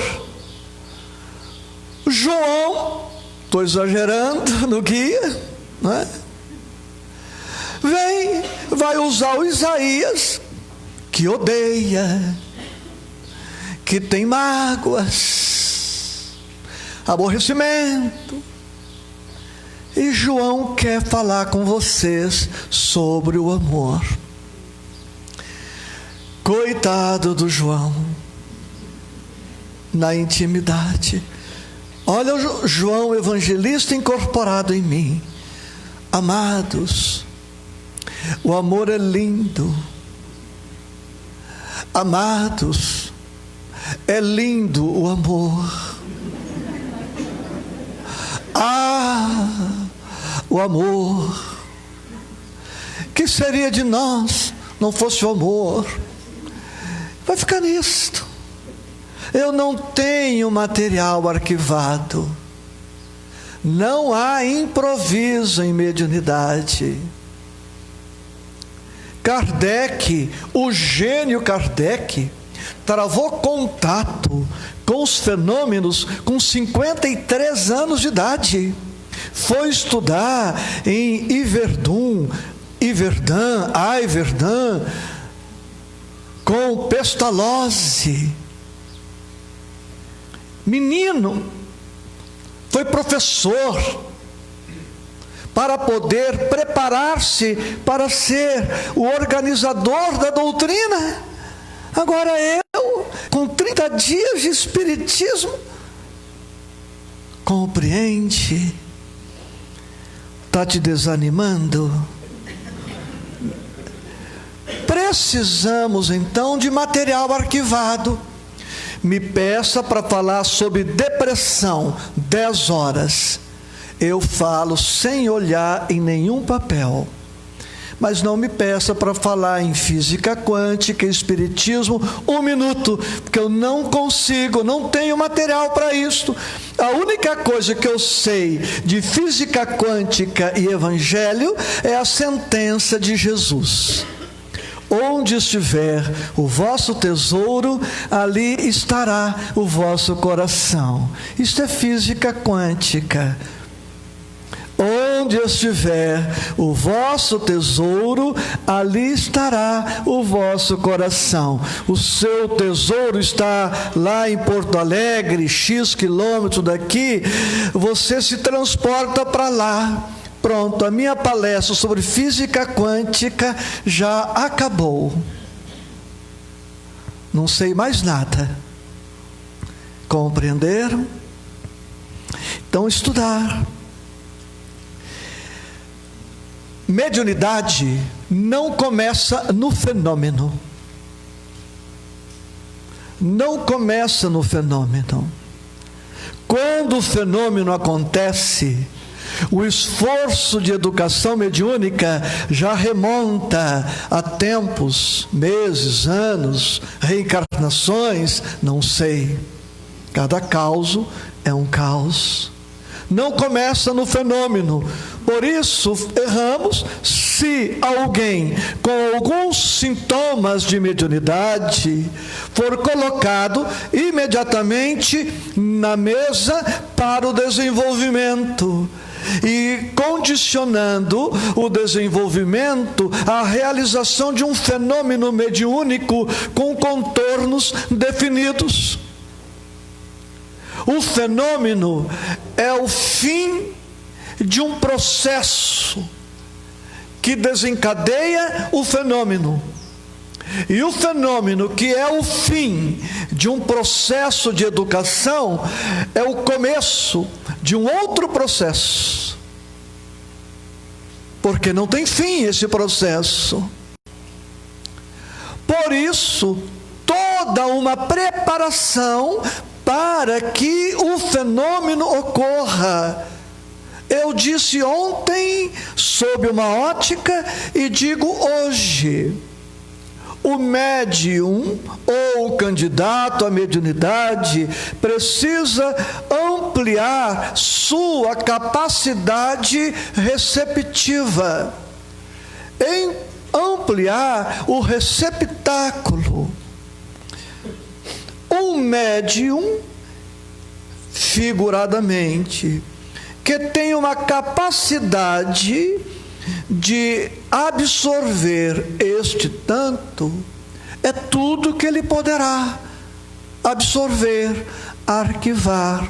João, estou exagerando no guia, não é? Vai usar o Isaías, que odeia, que tem mágoas, aborrecimento. E João quer falar com vocês sobre o amor. Coitado do João, na intimidade. Olha o João Evangelista incorporado em mim. Amados, o amor é lindo. Amados, é lindo o amor. O amor. Que seria de nós não fosse o amor? Vai ficar nisto. Eu não tenho material arquivado. Não há improviso em mediunidade. Kardec, o gênio Kardec, travou contato com os fenômenos com 53 anos de idade. Foi estudar em Yverdun, com Pestalozzi. Menino, foi professor para poder preparar-se para ser o organizador da doutrina. Agora eu, com 30 dias de espiritismo, compreende? Está te desanimando? Precisamos então de material arquivado. Me peça para falar sobre depressão, 10 horas. Eu falo sem olhar em nenhum papel. Mas não me peça para falar em física quântica, espiritismo, 1 minuto, porque eu não consigo, não tenho material para isso. A única coisa que eu sei de física quântica e evangelho é a sentença de Jesus. Onde estiver o vosso tesouro, ali estará o vosso coração. Isto é física quântica. Onde estiver o vosso tesouro, ali estará o vosso coração. O seu tesouro está lá em Porto Alegre, X quilômetros daqui, você se transporta para lá. Pronto, a minha palestra sobre física quântica já acabou. Não sei mais nada. Compreenderam? Então, estudar. Mediunidade não começa no fenômeno. Não começa no fenômeno. Quando o fenômeno acontece, o esforço de educação mediúnica já remonta a tempos, meses, anos, reencarnações, não sei. Cada caso é um caos. Não começa no fenômeno. Por isso, erramos se alguém com alguns sintomas de mediunidade for colocado imediatamente na mesa para o desenvolvimento, e condicionando o desenvolvimento à realização de um fenômeno mediúnico com contornos definidos. O fenômeno é o fim de um processo que desencadeia o fenômeno. E o fenômeno, que é o fim de um processo de educação, é o começo de um outro processo. Porque não tem fim esse processo. Por isso, toda uma preparação para que o fenômeno ocorra. Eu disse ontem sob uma ótica e digo hoje: o médium ou o candidato à mediunidade precisa ampliar sua capacidade receptiva, ampliar o receptáculo. Um médium, figuradamente, que tem uma capacidade de absorver este tanto, é tudo que ele poderá absorver, arquivar.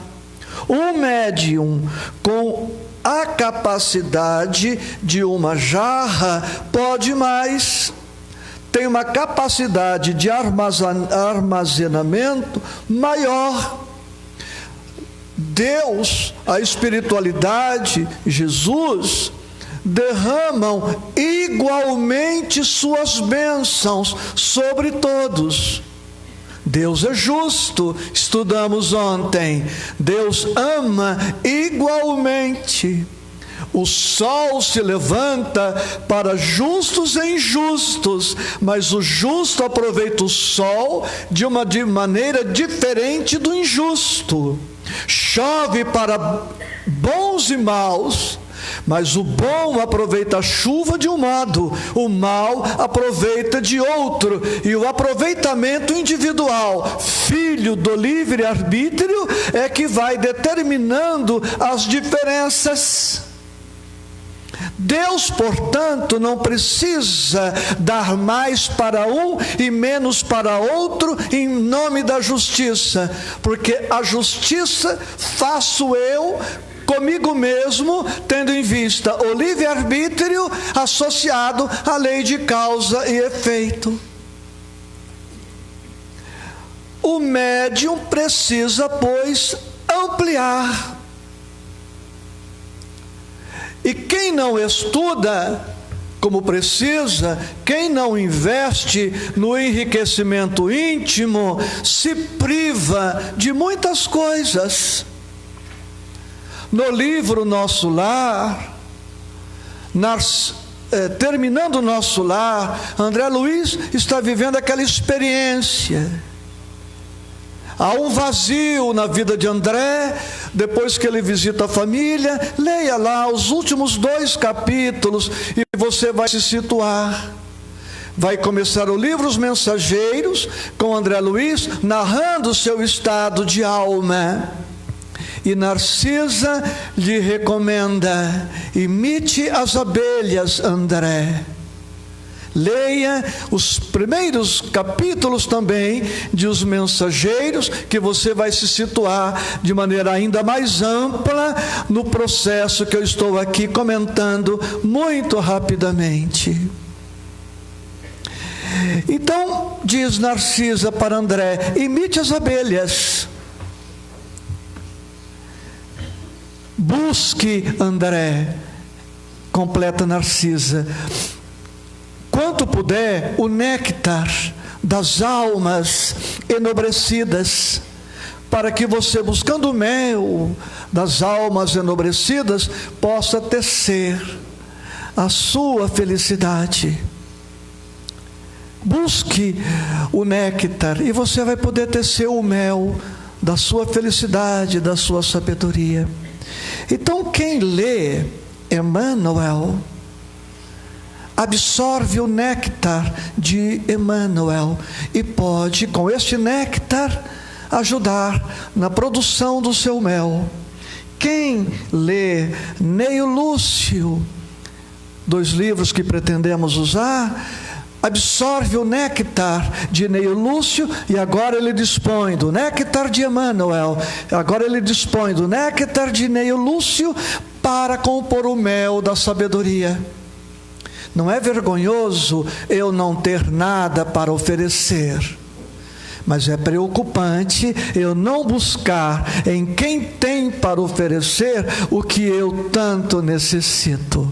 Um médium com a capacidade de uma jarra pode mais, tem uma capacidade de armazenamento maior. Deus, a espiritualidade, Jesus, derramam igualmente suas bênçãos sobre todos. Deus é justo, estudamos ontem. Deus ama igualmente. O sol se levanta para justos e injustos, mas o justo aproveita o sol de maneira diferente do injusto. Chove para bons e maus, mas o bom aproveita a chuva de um modo, o mal aproveita de outro. E o aproveitamento individual, filho do livre-arbítrio, é que vai determinando as diferenças. Deus, portanto, não precisa dar mais para um e menos para outro em nome da justiça, porque a justiça faço eu comigo mesmo, tendo em vista o livre-arbítrio associado à lei de causa e efeito. O médium precisa, pois, ampliar. E quem não estuda como precisa, quem não investe no enriquecimento íntimo, se priva de muitas coisas. No livro Nosso Lar, terminando o Nosso Lar, André Luiz está vivendo aquela experiência. Há um vazio na vida de André, depois que ele visita a família. Leia lá os últimos 2 capítulos e você vai se situar. Vai começar o livro Os Mensageiros, com André Luiz narrando o seu estado de alma. E Narcisa lhe recomenda: imite as abelhas, André. Leia os primeiros capítulos também de Os Mensageiros, que você vai se situar de maneira ainda mais ampla no processo que eu estou aqui comentando muito rapidamente. Então, diz Narcisa para André: imite as abelhas. Busque, André, completa Narcisa, quanto puder, o néctar das almas enobrecidas, para que você, buscando o mel das almas enobrecidas, possa tecer a sua felicidade. Busque o néctar e você vai poder tecer o mel da sua felicidade, da sua sabedoria. Então, quem lê Emmanuel absorve o néctar de Emmanuel e pode, com este néctar, ajudar na produção do seu mel. Quem lê Neio Lúcio, 2 livros que pretendemos usar, absorve o néctar de Neio Lúcio e agora ele dispõe do néctar de Emmanuel, agora ele dispõe do néctar de Neio Lúcio para compor o mel da sabedoria. Não é vergonhoso eu não ter nada para oferecer, mas é preocupante eu não buscar em quem tem para oferecer o que eu tanto necessito.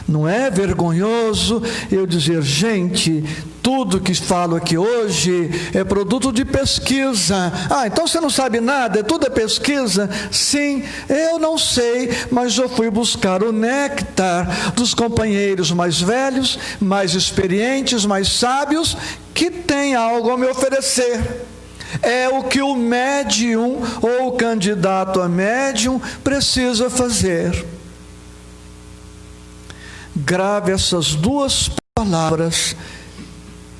Não é vergonhoso eu dizer: gente, tudo que falo aqui hoje é produto de pesquisa. Então você não sabe nada, tudo é pesquisa? Sim, eu não sei, mas eu fui buscar o néctar dos companheiros mais velhos, mais experientes, mais sábios, que têm algo a me oferecer. É o que o médium ou o candidato a médium precisa fazer. Grave essas 2 palavras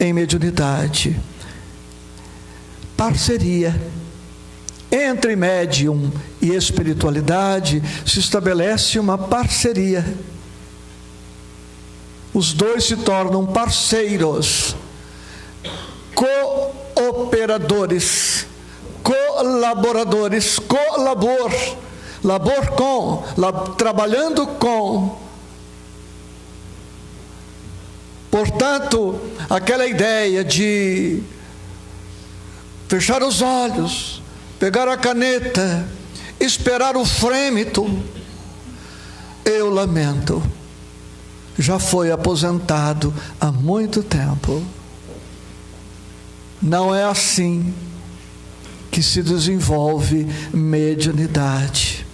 em mediunidade: parceria. Entre médium e espiritualidade se estabelece uma parceria. Os 2 se tornam parceiros, cooperadores, colaboradores, labor com, trabalhando com. Portanto, aquela ideia de fechar os olhos, pegar a caneta, esperar o frêmito, eu lamento, já foi aposentado há muito tempo. Não é assim que se desenvolve mediunidade.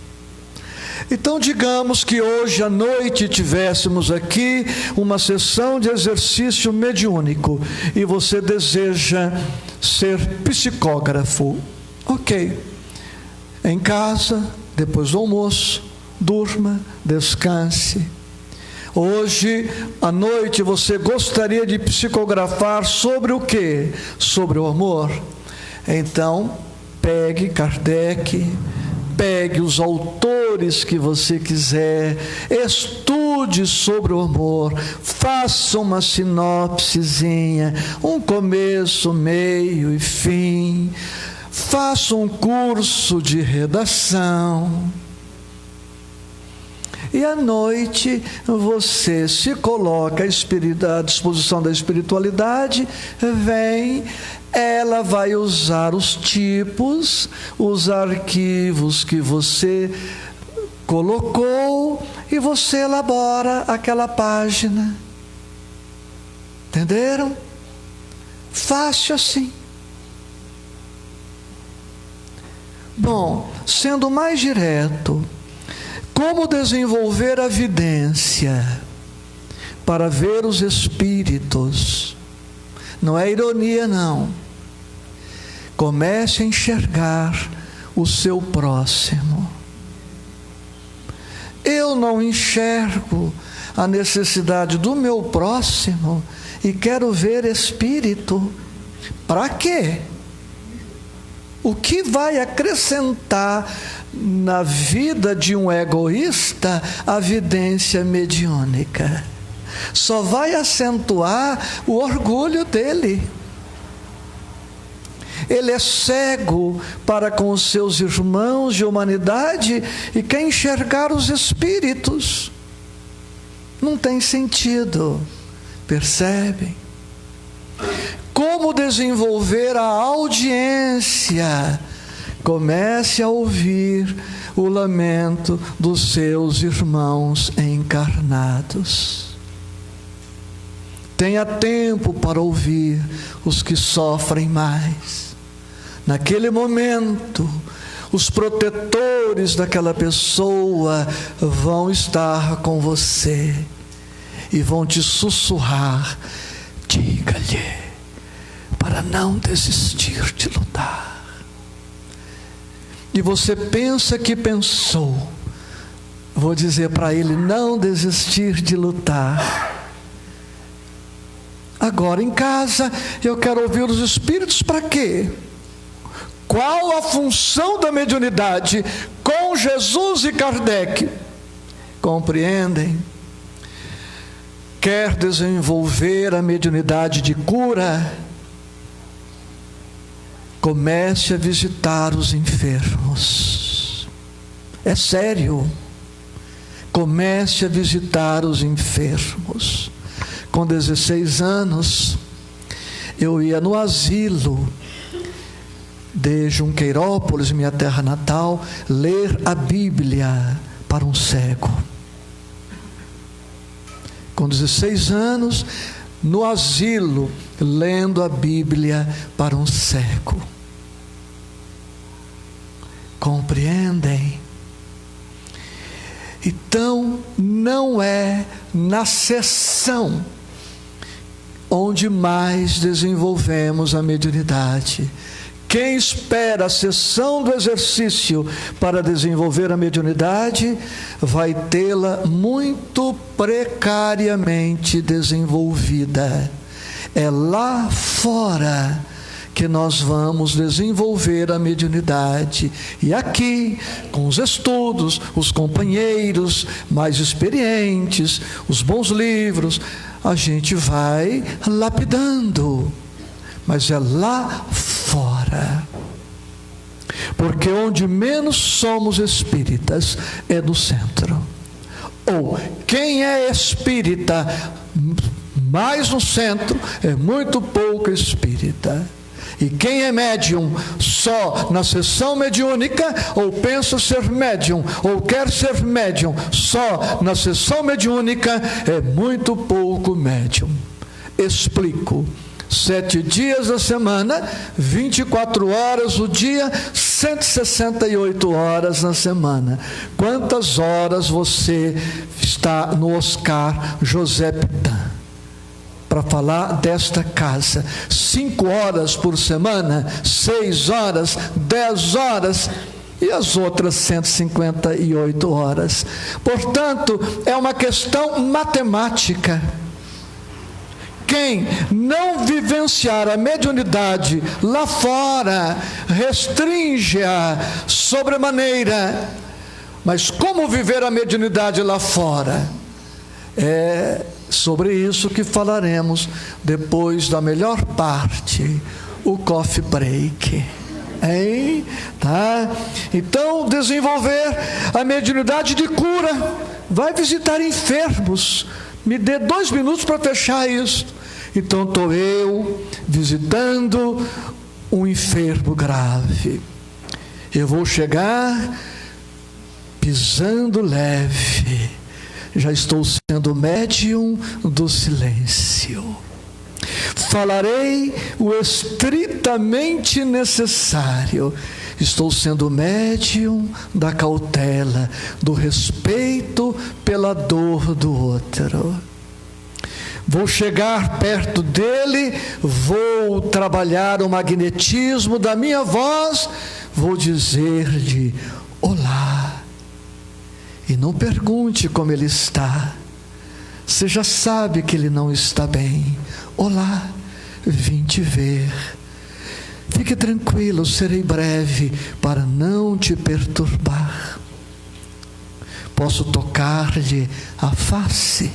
Então, digamos que hoje à noite tivéssemos aqui uma sessão de exercício mediúnico e você deseja ser psicógrafo. Ok. Em casa, depois do almoço, durma, descanse. Hoje à noite você gostaria de psicografar sobre o quê? Sobre o amor. Então, pegue Kardec, pegue os autores que você quiser, estude sobre o amor, faça uma sinopsezinha, um começo, meio e fim, faça um curso de redação, E à noite você se coloca à disposição da espiritualidade, vem, ela vai usar os tipos, os arquivos que você colocou e você elabora aquela página. Entenderam? Fácil assim. Bom, sendo mais direto, como desenvolver a vidência para ver os espíritos? Não é ironia, não. Comece a enxergar o seu próximo. Eu não enxergo a necessidade do meu próximo e quero ver espírito. Para quê? O que vai acrescentar na vida de um egoísta a vidência mediúnica? Só vai acentuar o orgulho dele. Ele é cego para com os seus irmãos de humanidade e quer enxergar os espíritos. Não tem sentido, percebem? Como desenvolver a audiência? Comece a ouvir o lamento dos seus irmãos encarnados. Tenha tempo para ouvir os que sofrem mais. Naquele momento, os protetores daquela pessoa vão estar com você e vão te sussurrar: diga-lhe para não desistir de lutar. E você pensa que pensou, vou dizer para ele não desistir de lutar. Agora em casa eu quero ouvir os espíritos para quê? Qual a função da mediunidade com Jesus e Kardec? Compreendem? Quer desenvolver a mediunidade de cura? Comece a visitar os enfermos. É sério. Comece a visitar os enfermos. Com 16 anos, eu ia no asilo de Junqueirópolis, minha terra natal, ler a Bíblia para um cego. Com 16 anos, no asilo, lendo a Bíblia para um cego. Compreendem? Então, não é na sessão onde mais desenvolvemos a mediunidade. Quem espera a sessão do exercício para desenvolver a mediunidade, vai tê-la muito precariamente desenvolvida. É lá fora que nós vamos desenvolver a mediunidade. E aqui, com os estudos, os companheiros mais experientes, os bons livros, a gente vai lapidando. Mas é lá fora. Porque onde menos somos espíritas é no centro. Ou quem é espírita mais no centro é muito pouco espírita. E quem é médium só na sessão mediúnica, ou pensa ser médium, ou quer ser médium só na sessão mediúnica, é muito pouco médium. Explico. 7 dias da semana, 24 horas o dia, 168 horas na semana. Quantas horas você está no Oscar José Pitan para falar desta casa? 5 horas por semana, 6 horas, 10 horas e as outras 158 horas. Portanto, é uma questão matemática. Quem não vivenciar a mediunidade lá fora, restringe-a sobremaneira. Mas como viver a mediunidade lá fora? É sobre isso que falaremos depois da melhor parte, o coffee break. Hein? Tá? Então, desenvolver a mediunidade de cura. vai visitar enfermos. Me dê 2 minutos para fechar isso. Então estou eu visitando um enfermo grave. Eu vou chegar pisando leve. Já estou sendo médium do silêncio. Falarei o estritamente necessário. Estou sendo médium da cautela, do respeito pela dor do outro. Vou chegar perto dele, vou trabalhar o magnetismo da minha voz, vou dizer-lhe olá. E não pergunte como ele está. Você já sabe que ele não está bem. Olá, vim te ver. Fique tranquilo, serei breve para não te perturbar. Posso tocar-lhe a face?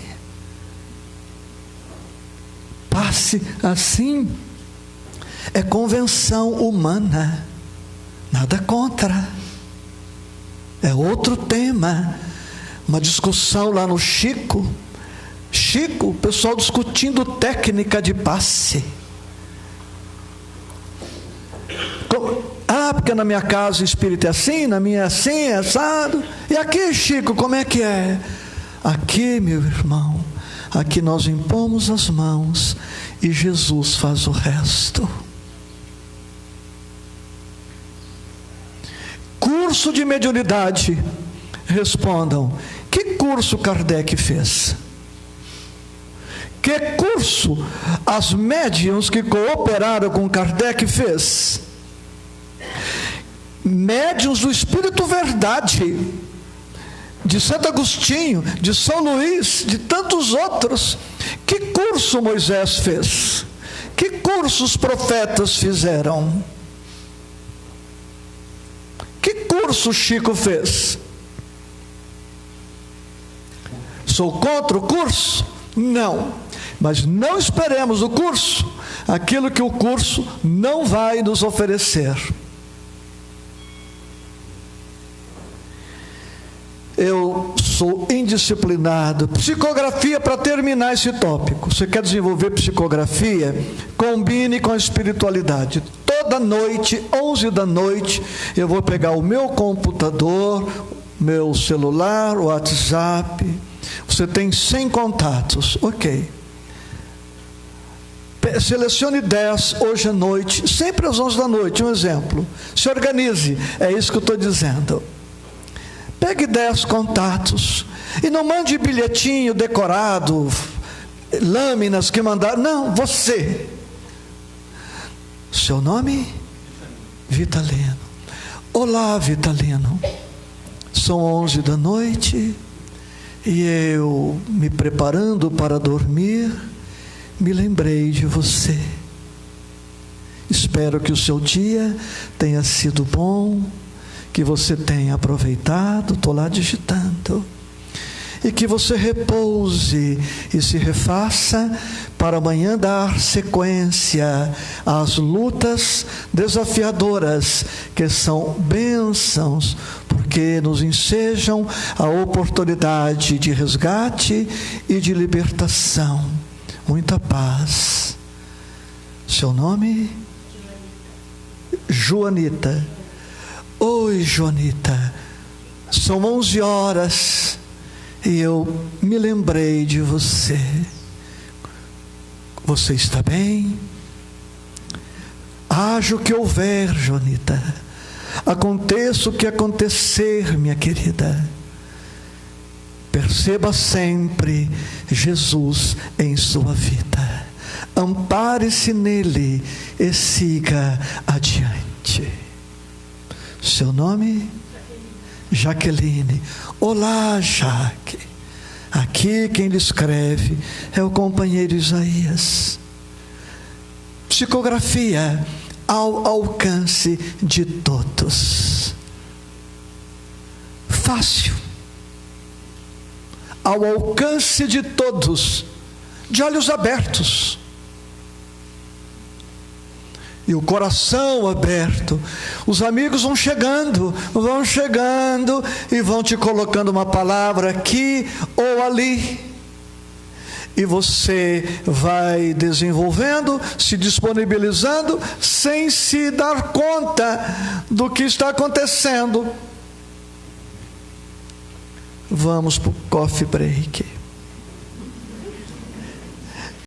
Passe assim. É convenção humana. Nada contra. É outro tema. Uma discussão lá no Chico, o pessoal discutindo técnica de passe. Porque na minha casa o espírito é assim, na minha é assim, é assado. E aqui, Chico, como é que é? Aqui, meu irmão, aqui nós impomos as mãos e Jesus faz o resto. Curso de mediunidade. Respondam, que curso Kardec fez? Que curso as médiuns que cooperaram com Kardec fez? Médiuns do Espírito Verdade, de Santo Agostinho, de São Luís, de tantos outros. Que curso Moisés fez? Que curso os profetas fizeram? Que curso Chico fez? Sou contra o curso? Não. Mas não esperemos o curso, aquilo que o curso não vai nos oferecer. Eu sou indisciplinado. Psicografia, para terminar esse tópico. Você quer desenvolver psicografia? Combine com a espiritualidade. Toda noite, 11 da noite, eu vou pegar o meu computador, meu celular, o WhatsApp. Você tem 100 contatos, ok. Selecione 10 hoje à noite, sempre às 11 da noite, um exemplo. Se organize, é isso que eu estou dizendo. Pegue 10 contatos e não mande bilhetinho decorado, lâminas que mandaram. Não, você. Seu nome? Vitalino. Olá, Vitalino. São 11 da noite e eu, me preparando para dormir, me lembrei de você. Espero que o seu dia tenha sido bom, que você tenha aproveitado, estou lá digitando, e que você repouse e se refaça para amanhã dar sequência às lutas desafiadoras, que são bênçãos, porque nos ensejam a oportunidade de resgate e de libertação. Muita paz. Seu nome? Joanita. Oi, Joanita. São 11 horas e eu me lembrei de você. Você está bem? Haja o que houver, Joanita. Aconteça o que acontecer, minha querida. Perceba sempre Jesus em sua vida. Ampare-se nele e siga adiante. Seu nome? Jaqueline. Olá, Jaque. Aqui quem lhe escreve é o companheiro Isaías. Psicografia ao alcance de todos. Fácil. Ao alcance de todos, de olhos abertos. e o coração aberto, os amigos vão chegando e vão te colocando uma palavra aqui ou ali. E você vai desenvolvendo, se disponibilizando, sem se dar conta do que está acontecendo. Vamos para o coffee break.